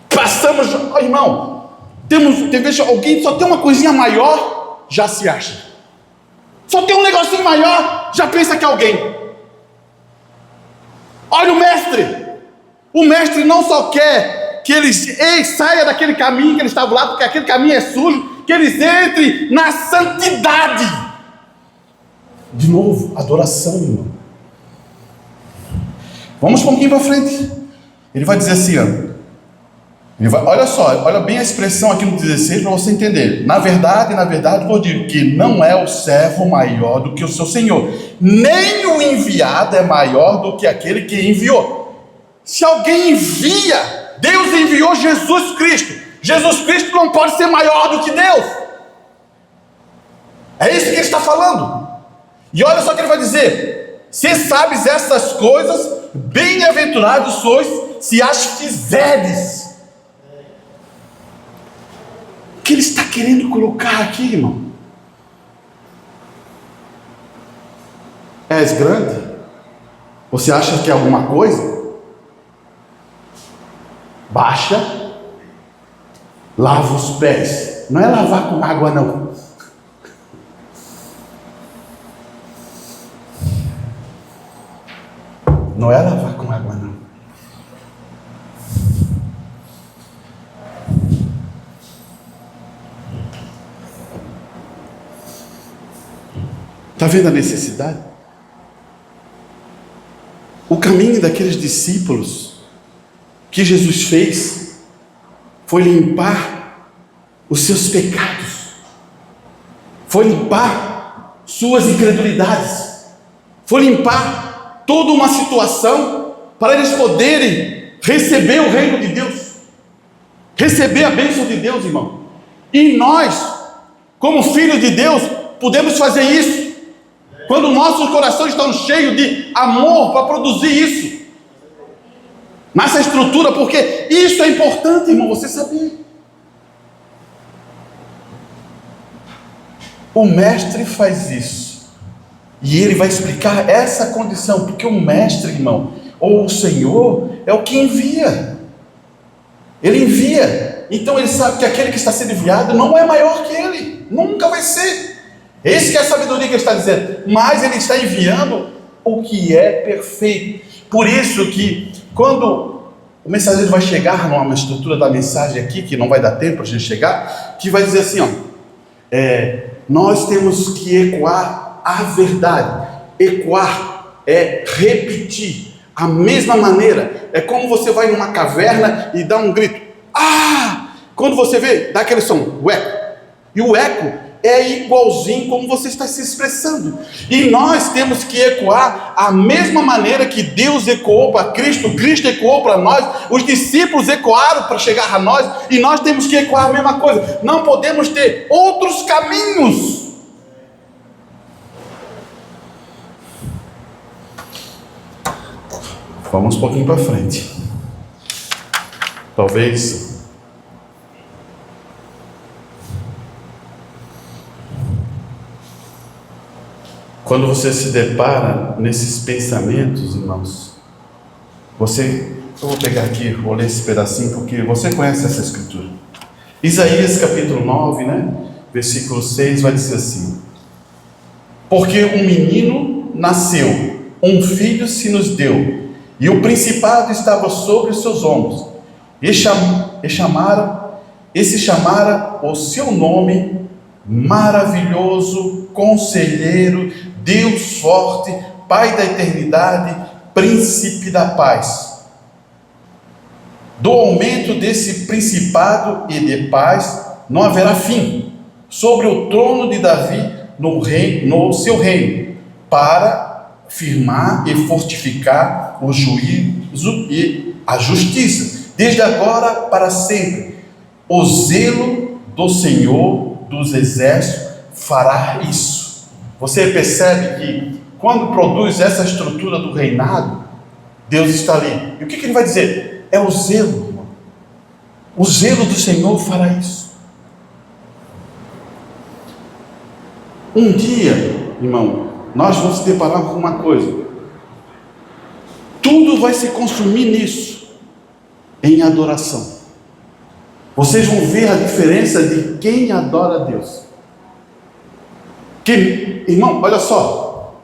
passamos, oh, irmão, tem vezes alguém só tem uma coisinha maior, já se acha. Só tem um negocinho maior, já pensa que é alguém. Olha o mestre. O mestre não só quer que eles saiam daquele caminho que eles estavam lá, porque aquele caminho é sujo, que eles entrem na santidade. De novo, adoração, irmão. Vamos um pouquinho para frente. Ele vai dizer assim, ó. Olha só, olha bem a expressão aqui no 16 para você entender. Na verdade, vou dizer que não é o servo maior do que o seu senhor, nem o enviado é maior do que aquele que enviou. Se alguém envia, Deus enviou Jesus Cristo. Jesus Cristo não pode ser maior do que Deus. É isso que ele está falando. E olha só o que ele vai dizer: se sabes essas coisas, bem-aventurados sois se as fizerdes. O que ele está querendo colocar aqui, irmão? És grande? Você acha que é alguma coisa? Baixa, lava os pés. Não é lavar com água, não. Não é lavar com água, não. Está vendo a necessidade? O caminho daqueles discípulos que Jesus fez foi limpar os seus pecados, foi limpar suas incredulidades, foi limpar toda uma situação para eles poderem receber o reino de Deus, receber a bênção de Deus, irmão. E nós, como filhos de Deus, podemos fazer isso quando nossos corações estão cheios de amor para produzir isso nessa estrutura, porque isso é importante, irmão, você saber. O mestre faz isso e ele vai explicar essa condição, porque o mestre, irmão, ou o Senhor é o que envia. Ele envia, então ele sabe que aquele que está sendo enviado não é maior que ele, nunca vai ser. Esse que é a sabedoria que ele está dizendo, mas ele está enviando o que é perfeito. Por isso que quando o mensageiro vai chegar numa estrutura da mensagem aqui, que não vai dar tempo para a gente chegar, que vai dizer assim, ó, nós temos que ecoar a verdade. Ecoar é repetir a mesma maneira. É como você vai numa caverna e dá um grito, quando você vê, dá aquele som, o eco, e o eco é igualzinho como você está se expressando. E nós temos que ecoar a mesma maneira que Deus ecoou para Cristo, Cristo ecoou para nós, os discípulos ecoaram para chegar a nós, e nós temos que ecoar a mesma coisa. Não podemos ter outros caminhos. Vamos um pouquinho para frente. Talvez quando você se depara nesses pensamentos, irmãos, eu vou pegar aqui, vou ler esse pedacinho, porque você conhece essa escritura. Isaías capítulo 9, versículo 6, vai dizer assim: porque um menino nasceu, um filho se nos deu, e o principado estava sobre os seus ombros, e se chamara o seu nome maravilhoso, conselheiro, Deus forte, Pai da eternidade, príncipe da paz. Do aumento desse principado e de paz não haverá fim, sobre o trono de Davi, no seu reino, para firmar e fortificar o juízo e a justiça, desde agora para sempre. O zelo do Senhor dos Exércitos fará isso. Você percebe que quando produz essa estrutura do reinado, Deus está ali. E o que ele vai dizer? É o zelo, irmão. O zelo do Senhor fará isso. Um dia, irmão, nós vamos se deparar com uma coisa. Tudo vai se consumir nisso, em adoração. Vocês vão ver a diferença de quem adora a Deus. Irmão, olha só.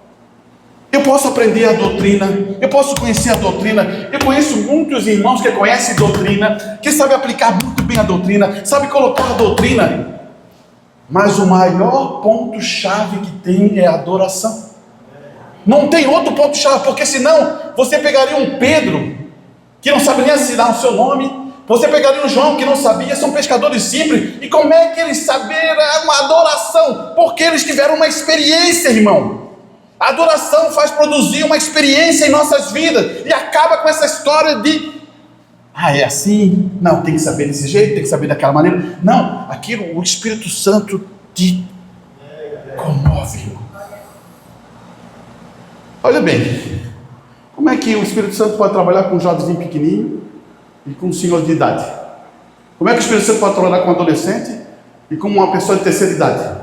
Eu posso aprender a doutrina, eu posso conhecer a doutrina. Eu conheço muitos irmãos que conhecem doutrina, que sabem aplicar muito bem a doutrina, sabem colocar a doutrina. Mas o maior ponto-chave que tem é a adoração. Não tem outro ponto-chave, porque senão você pegaria um Pedro, que não sabe nem assinar o seu nome, você pegaria um João, que não sabia, são pescadores simples, e como é que eles saberam uma adoração? Porque eles tiveram uma experiência, irmão. A adoração faz produzir uma experiência em nossas vidas, e acaba com essa história de é assim, não, tem que saber desse jeito, tem que saber daquela maneira. Não, aquilo, o Espírito Santo te comove, irmão. Olha bem, como é que o Espírito Santo pode trabalhar com um jovenzinho pequenininho e com um senhor de idade? Como é que o Espírito Santo pode trabalhar com um adolescente e com uma pessoa de terceira idade?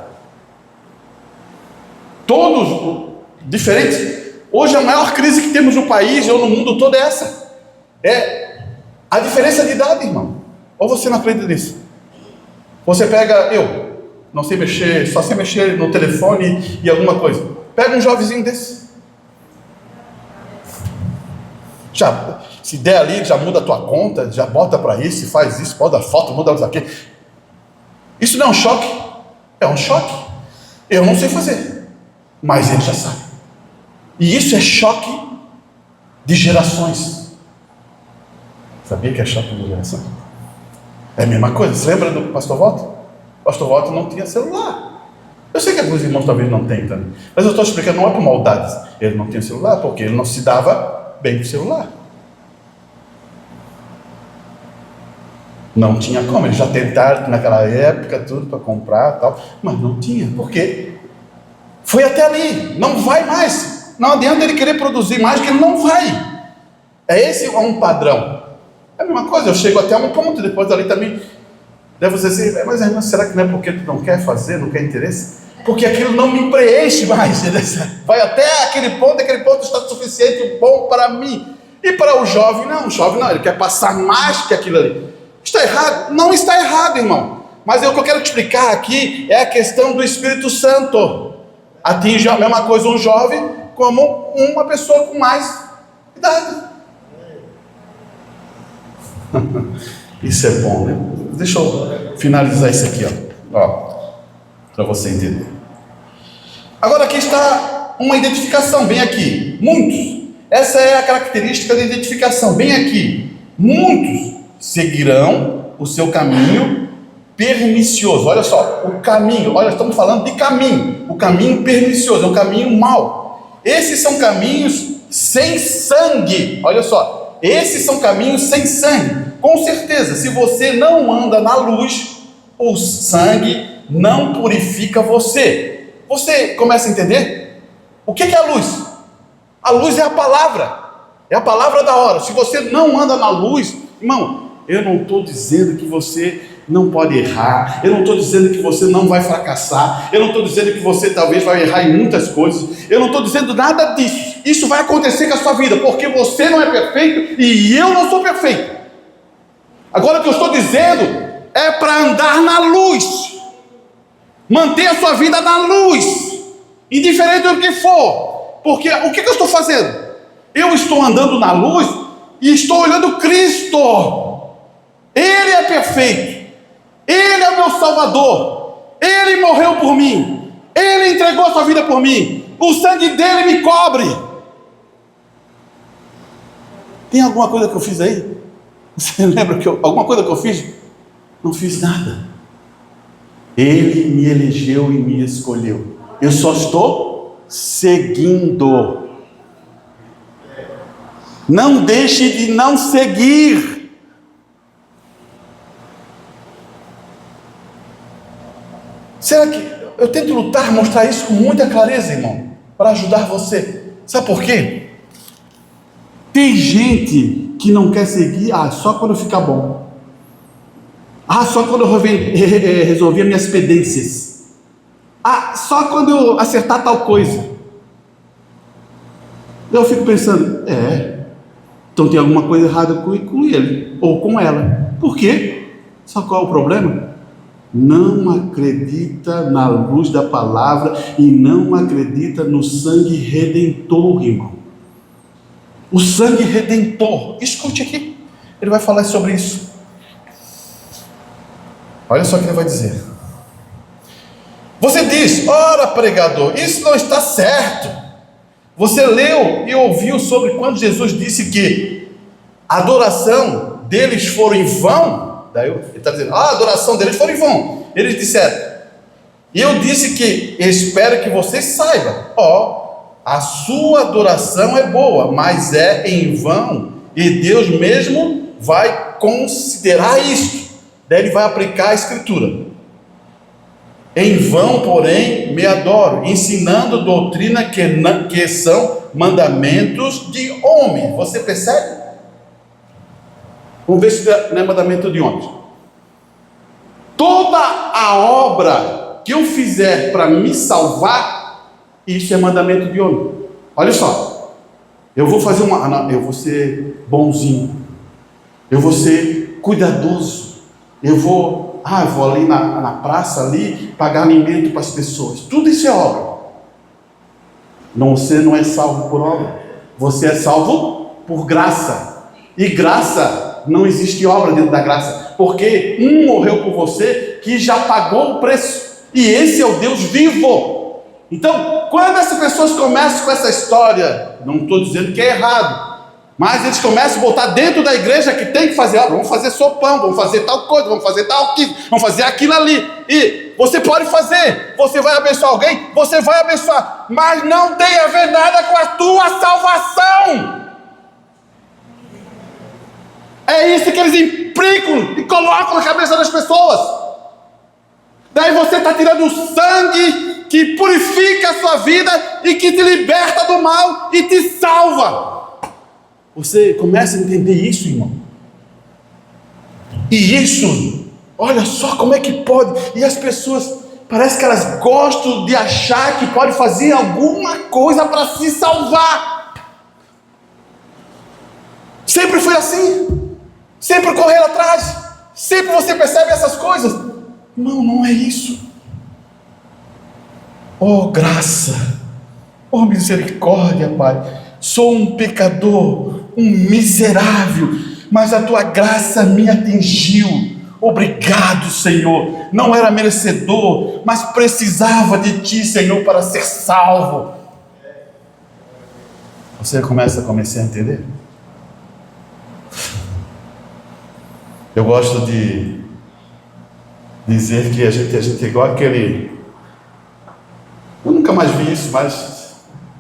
Todos diferentes. Hoje a maior crise que temos no país ou no mundo todo é essa. É a diferença de idade, irmão. Ou você não acredita nisso? Você pega, eu não sei mexer, só sei mexer no telefone e alguma coisa. Pega um jovenzinho desse. Já, se der ali, já muda a tua conta, já bota para isso, faz isso, bota a foto, muda isso aqui. Isso não é um choque? É um choque. Eu não sei fazer, mas ele já sabe. E isso é choque de gerações. Sabia que é choque de geração? É a mesma coisa. Você lembra do pastor Walter? O pastor Walter não tinha celular. Eu sei que alguns irmãos talvez não tenham também, mas eu estou explicando, não é por maldades. Ele não tinha celular porque ele não se dava bem com o celular. Não tinha como. Eles já tentaram naquela época tudo para comprar tal, mas não tinha. Por quê? Foi até ali. Não vai mais. Não adianta ele querer produzir mais, que ele não vai. Esse é um padrão. É a mesma coisa, eu chego até um ponto, depois dali também, deve você dizer, mas irmão, será que não é porque tu não quer fazer, não quer interesse? Porque aquilo não me preenche mais, vai até aquele ponto está suficiente bom para mim. E para o jovem não, ele quer passar mais que aquilo ali. Está errado? Não está errado, irmão. Mas o que eu quero te explicar aqui é a questão do Espírito Santo. Atinge a mesma coisa um jovem como uma pessoa com mais idade. Isso é bom, né? Deixa eu finalizar isso aqui, ó, para você entender. Agora aqui está uma identificação, bem aqui. Muitos, essa é a característica da identificação, bem aqui. Muitos seguirão o seu caminho pernicioso. Olha só, o caminho, olha, estamos falando de caminho. O caminho pernicioso, é um caminho mau. Esses são caminhos sem sangue. Olha só, esses são caminhos sem sangue. Com certeza, se você não anda na luz, o sangue não purifica você. Você começa a entender? O que é a luz? A luz é a palavra da hora. Se você não anda na luz, irmão, eu não estou dizendo que você não pode errar, eu não estou dizendo que você não vai fracassar, eu não estou dizendo que você talvez vai errar em muitas coisas, eu não estou dizendo nada disso. Isso vai acontecer com a sua vida, porque você não é perfeito e eu não sou perfeito. Agora o que eu estou dizendo é para andar na luz, manter a sua vida na luz, indiferente do que for. Porque o que eu estou fazendo? Eu estou andando na luz e estou olhando Cristo. Ele é perfeito, Ele é o meu Salvador, Ele morreu por mim, Ele entregou a sua vida por mim, o sangue dele me cobre. Tem alguma coisa que eu fiz aí? Você lembra que alguma coisa que eu fiz? Não fiz nada. Ele me elegeu e me escolheu. Eu só estou seguindo. Não deixe de não seguir. Será que eu tento lutar, mostrar isso com muita clareza, irmão, para ajudar você? Sabe por quê? Tem gente que não quer seguir, só quando ficar bom. Só quando eu resolver minhas pendências. Só quando eu acertar tal coisa. Eu fico pensando, então tem alguma coisa errada com ele, ou com ela. Por quê? Sabe qual é o problema? Não acredita na luz da palavra e não acredita no sangue redentor, irmão. O sangue redentor. Escute aqui. Ele vai falar sobre isso. Olha só o que ele vai dizer. Você diz, ora pregador, isso não está certo. Você leu e ouviu sobre quando Jesus disse que a adoração deles foi em vão? Daí ele está dizendo, a adoração deles foi em vão. Eles disseram, e eu disse que espero que vocês saibam, a sua adoração é boa, mas é em vão, e Deus mesmo vai considerar isso. Daí ele vai aplicar a escritura. Em vão, porém, me adoro, ensinando doutrina que são mandamentos de homem. Você percebe? Vamos ver se não é mandamento de homem. Toda a obra que eu fizer para me salvar, isso é mandamento de homem. Olha só, eu vou fazer eu vou ser bonzinho, eu vou ser cuidadoso, eu vou ali na praça ali, pagar alimento para as pessoas. Tudo isso é obra. Você não é salvo por obra, você é salvo por graça. E graça, não existe obra dentro da graça, porque morreu por você que já pagou o preço, e esse é o Deus vivo. Então, quando essas pessoas começam com essa história, não estou dizendo que é errado, mas eles começam a botar dentro da igreja que tem que fazer obra. Vamos fazer sopão, vamos fazer tal coisa, vamos fazer tal aquilo, vamos fazer aquilo ali. E você pode fazer, você vai abençoar alguém, você vai abençoar, mas não tem a ver nada com a tua salvação. É isso que eles implicam e colocam na cabeça das pessoas. Daí você está tirando o sangue que purifica a sua vida e que te liberta do mal e te salva. Você começa a entender isso, irmão. E isso, olha só como é que pode. E as pessoas, parece que elas gostam de achar que pode fazer alguma coisa para se salvar. Sempre foi assim. Sempre correr atrás. Sempre você percebe essas coisas. Não é isso. Oh graça, oh misericórdia, Pai. Sou um pecador, um miserável, mas a tua graça me atingiu. Obrigado, Senhor. Não era merecedor, mas precisava de ti, Senhor, para ser salvo. Você começa a entender? Eu gosto de dizer que a gente é igual aquele... Eu nunca mais vi isso, mas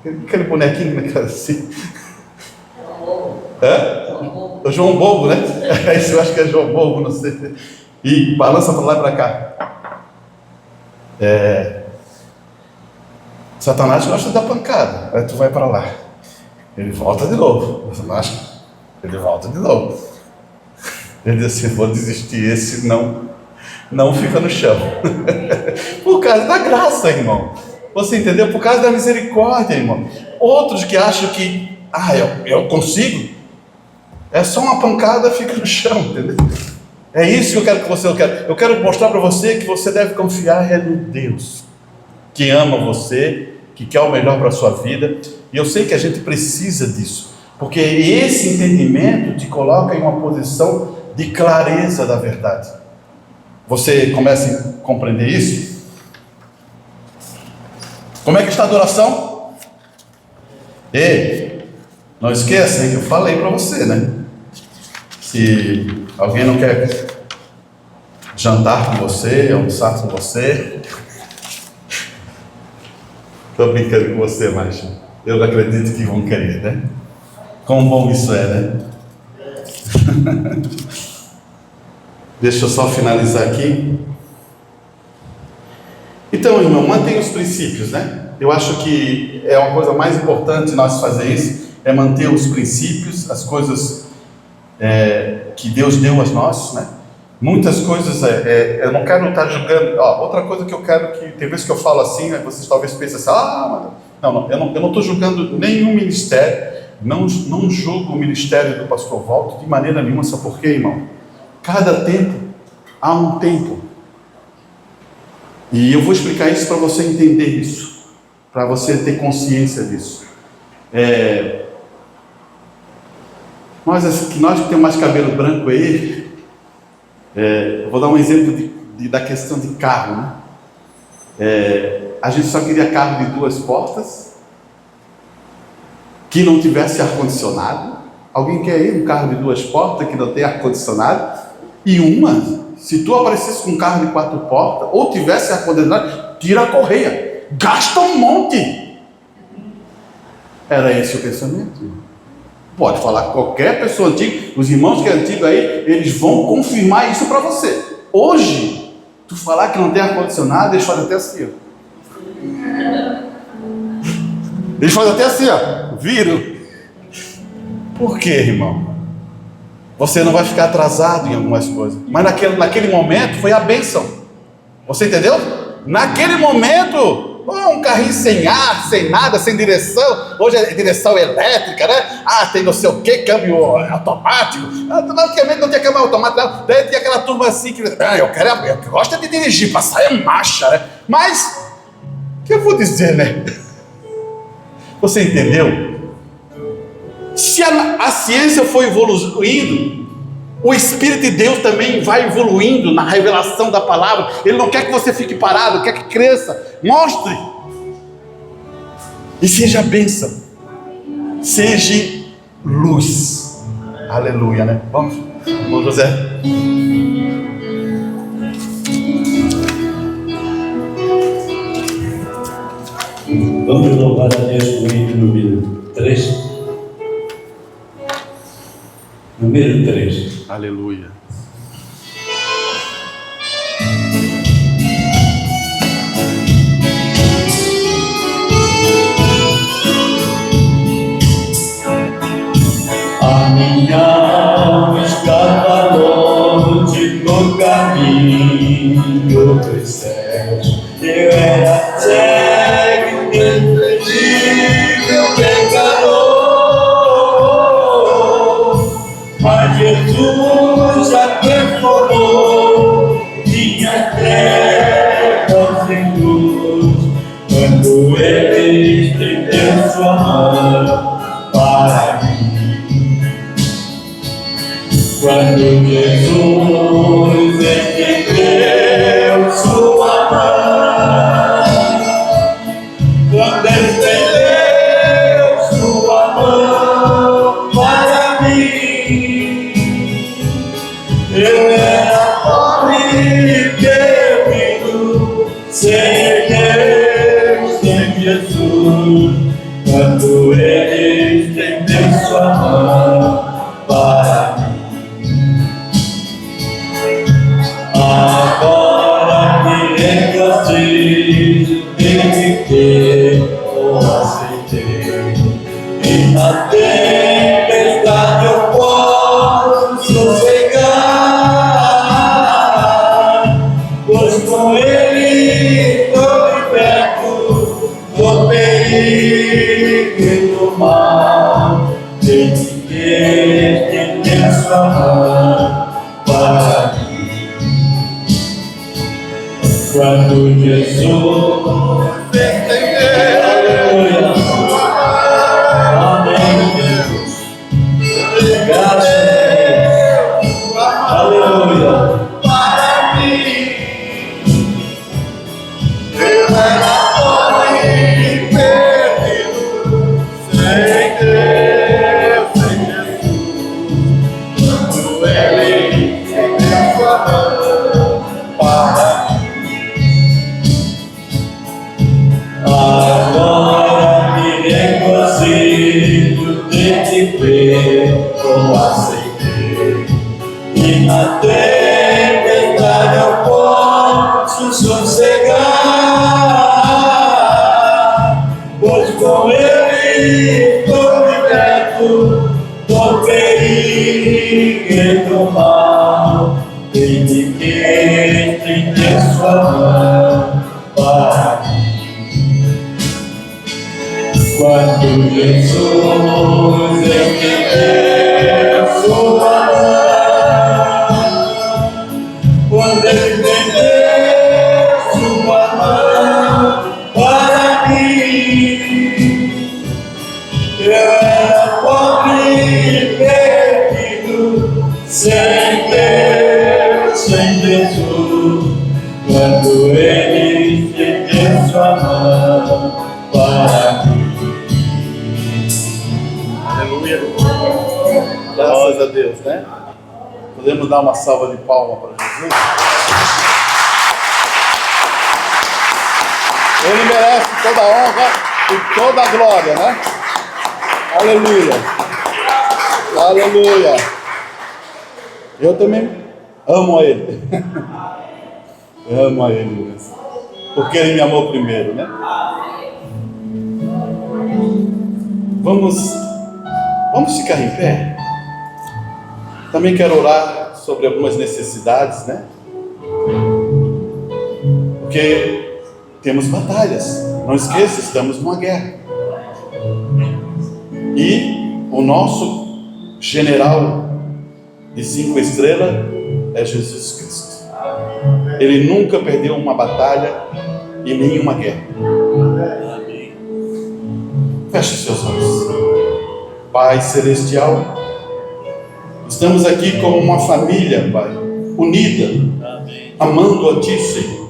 aquele bonequinho, né, assim. O João Bobo, né? Isso eu acho que é João Bobo, não sei. E balança para lá e para cá. Satanás gosta da pancada. Aí tu vai para lá. Ele volta de novo. Ele volta de novo. Ele diz assim, vou desistir, esse não fica no chão. Por causa da graça, irmão. Você entendeu? Por causa da misericórdia, irmão. Outros que acham que, eu consigo. É só uma pancada, fica no chão, entendeu? É isso que eu quero que você... Eu quero mostrar para você que você deve confiar no Deus que ama você, que quer o melhor para a sua vida. E eu sei que a gente precisa disso, porque esse entendimento te coloca em uma posição de clareza da verdade. Você começa a compreender isso? Como é que está a adoração? Ei, não esqueça, hein? Eu falei para você, né? Se alguém não quer jantar com você, almoçar com você, Estou brincando com você, macho. Eu acredito que vão querer, né? Quão bom isso é, né? Deixa eu só finalizar aqui. Então, irmão, mantenha os princípios, né? Eu acho que é uma coisa mais importante nós fazer isso, é manter os princípios, as coisas que Deus deu a nós, né? Muitas coisas, eu não quero estar julgando. Outra coisa que eu quero que, tem vezes que eu falo assim, vocês talvez pensem assim, eu não estou julgando nenhum ministério, não julgo o ministério do pastor Walter de maneira nenhuma, só porque, irmão, cada tempo há um tempo. E eu vou explicar isso para você entender isso, para você ter consciência disso. Nós que temos mais cabelo branco aí, eu vou dar um exemplo da questão de carro, né? A gente só queria carro de 2 portas, que não tivesse ar-condicionado. Alguém quer ir um carro de 2 portas que não tem ar-condicionado? E se tu aparecesse com um carro de 4 portas, ou tivesse ar-condicionado, tira a correia, gasta um monte. Era esse o pensamento. Pode falar com qualquer pessoa antiga, os irmãos que é antigo aí, eles vão confirmar isso para você. Hoje, tu falar que não tem ar-condicionado, eles fazem até assim, ó. Eles fazem até assim, ó. Viram? Por quê, irmão? Você não vai ficar atrasado em algumas coisas. Mas naquele momento foi a bênção. Você entendeu? Naquele momento, um carrinho sem ar, sem nada, sem direção. Hoje é direção elétrica, né? Tem não sei o que, câmbio automático. Antigamente não tinha câmbio automático, não. Daí tinha aquela turma assim que eu gosto de dirigir, passar em marcha, né? Mas, o que eu vou dizer, né? Você entendeu? Se a ciência foi evoluindo, o Espírito de Deus também vai evoluindo na revelação da palavra. Ele não quer que você fique parado, quer que cresça. Mostre. E seja bênção. Seja luz. Aleluia, né? Vamos, José. Vamos louvar a Deus com o hino número 3. Número 3. Aleluia. A minha alma estava longe no caminho dos céus. Eu era cego, inexpedível, pecador. Mas Jesus já transformou minha treva em luz, quando Ele estendeu sua mão para mim. Quando Jesus estendeu sua mão, quando estendeu sua mão para mim, eu era pobre e perdido, sem Deus, sem Jesus. Quando Ele estendeu sua mão para mim, agora me reconheço, eu aceitei. E na tempestade eu posso sossegar, pois com Ele estou liberto do perigo e do mal. Ele estendeu sua mão para mim. Quando Jesus estendeu, aleluia, amém, Deus, graças a Deus, aleluia, para mim, eu era pobre e perdido, perigo do mal, desde que estende sua mão para mim. Quando Jesus estendeu sua mão, quando Ele estendeu sua mão para mim, eu era pobre e perdido, sem Deus, sem Jesus. Quando Ele estendeu sua mão para mim. Aleluia. Graças a Deus, né? Podemos dar uma salva de palmas para Jesus? Ele merece toda a honra e toda a glória, né? Aleluia. Aleluia. Eu também amo a Ele. Eu amo a Ele mesmo. Porque Ele me amou primeiro, né? Vamos ficar em pé. Também quero orar sobre algumas necessidades, né? Porque temos batalhas. Não esqueça, estamos numa guerra. E o nosso general de 5 estrelas é Jesus Cristo. Ele nunca perdeu uma batalha e nenhuma guerra. Feche seus olhos. Pai Celestial, estamos aqui como uma família, Pai, unida, amando a Ti, Senhor,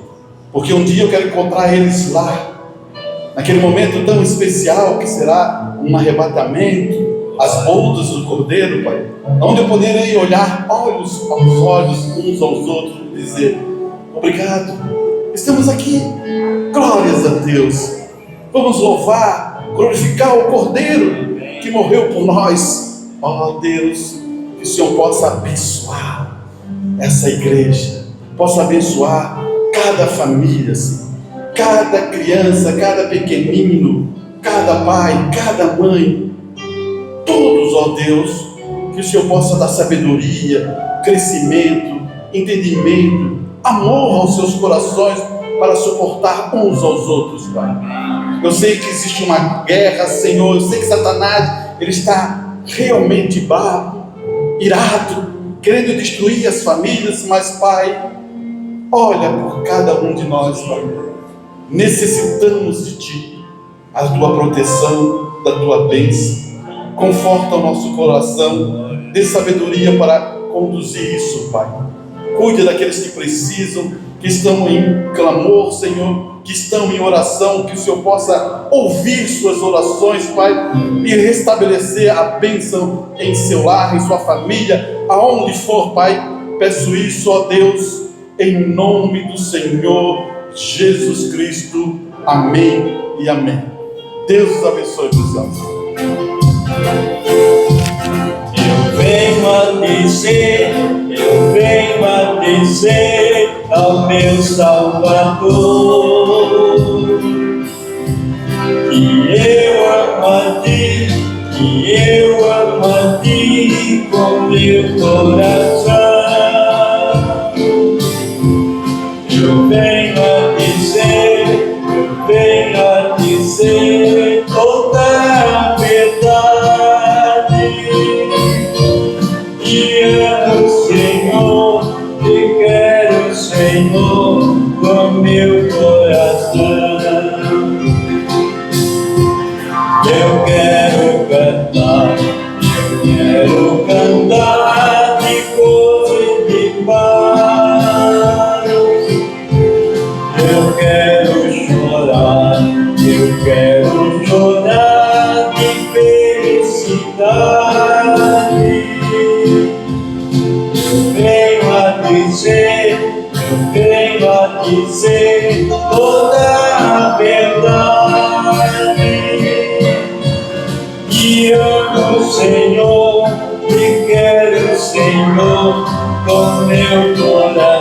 porque um dia eu quero encontrar eles lá, naquele momento tão especial que será um arrebatamento, as bodas do Cordeiro, Pai, onde eu poderei olhar olhos aos olhos uns aos outros e dizer: obrigado, estamos aqui, glórias a Deus, vamos louvar, glorificar o Cordeiro que morreu por nós. Ó Deus, que o Senhor possa abençoar essa igreja, possa abençoar cada família, Senhor, cada criança, cada pequenino, cada pai, cada mãe, todos, ó Deus, que o Senhor possa dar sabedoria, crescimento, entendimento, amor aos seus corações para suportar uns aos outros, Pai. Eu sei que existe uma guerra, Senhor, eu sei que Satanás, ele está realmente bravo, irado, querendo destruir as famílias, mas, Pai, olha por cada um de nós, Pai. Necessitamos de Ti, a Tua proteção, da Tua bênção. Conforta o nosso coração, dê sabedoria para conduzir isso, Pai. Cuide daqueles que precisam, que estão em clamor, Senhor, que estão em oração, que o Senhor possa ouvir suas orações, Pai, e restabelecer a bênção em seu lar, em sua família, aonde for, Pai. Peço isso, ó Deus, em nome do Senhor Jesus Cristo. Amém e amém. Deus os abençoe, cristãos. Eu venho a dizer ao meu Salvador que eu amo a Ti, que eu amo a Ti com meu coração. Eu venho a dizer toda a verdade. Te amo, Senhor, te quero, Senhor, com meu coração. Eu quero cantar de cor e de paz. Eu quero chorar de felicidade. Eu venho a dizer toda a verdade. Te amo, Senhor, te quero, Senhor, com meu coração.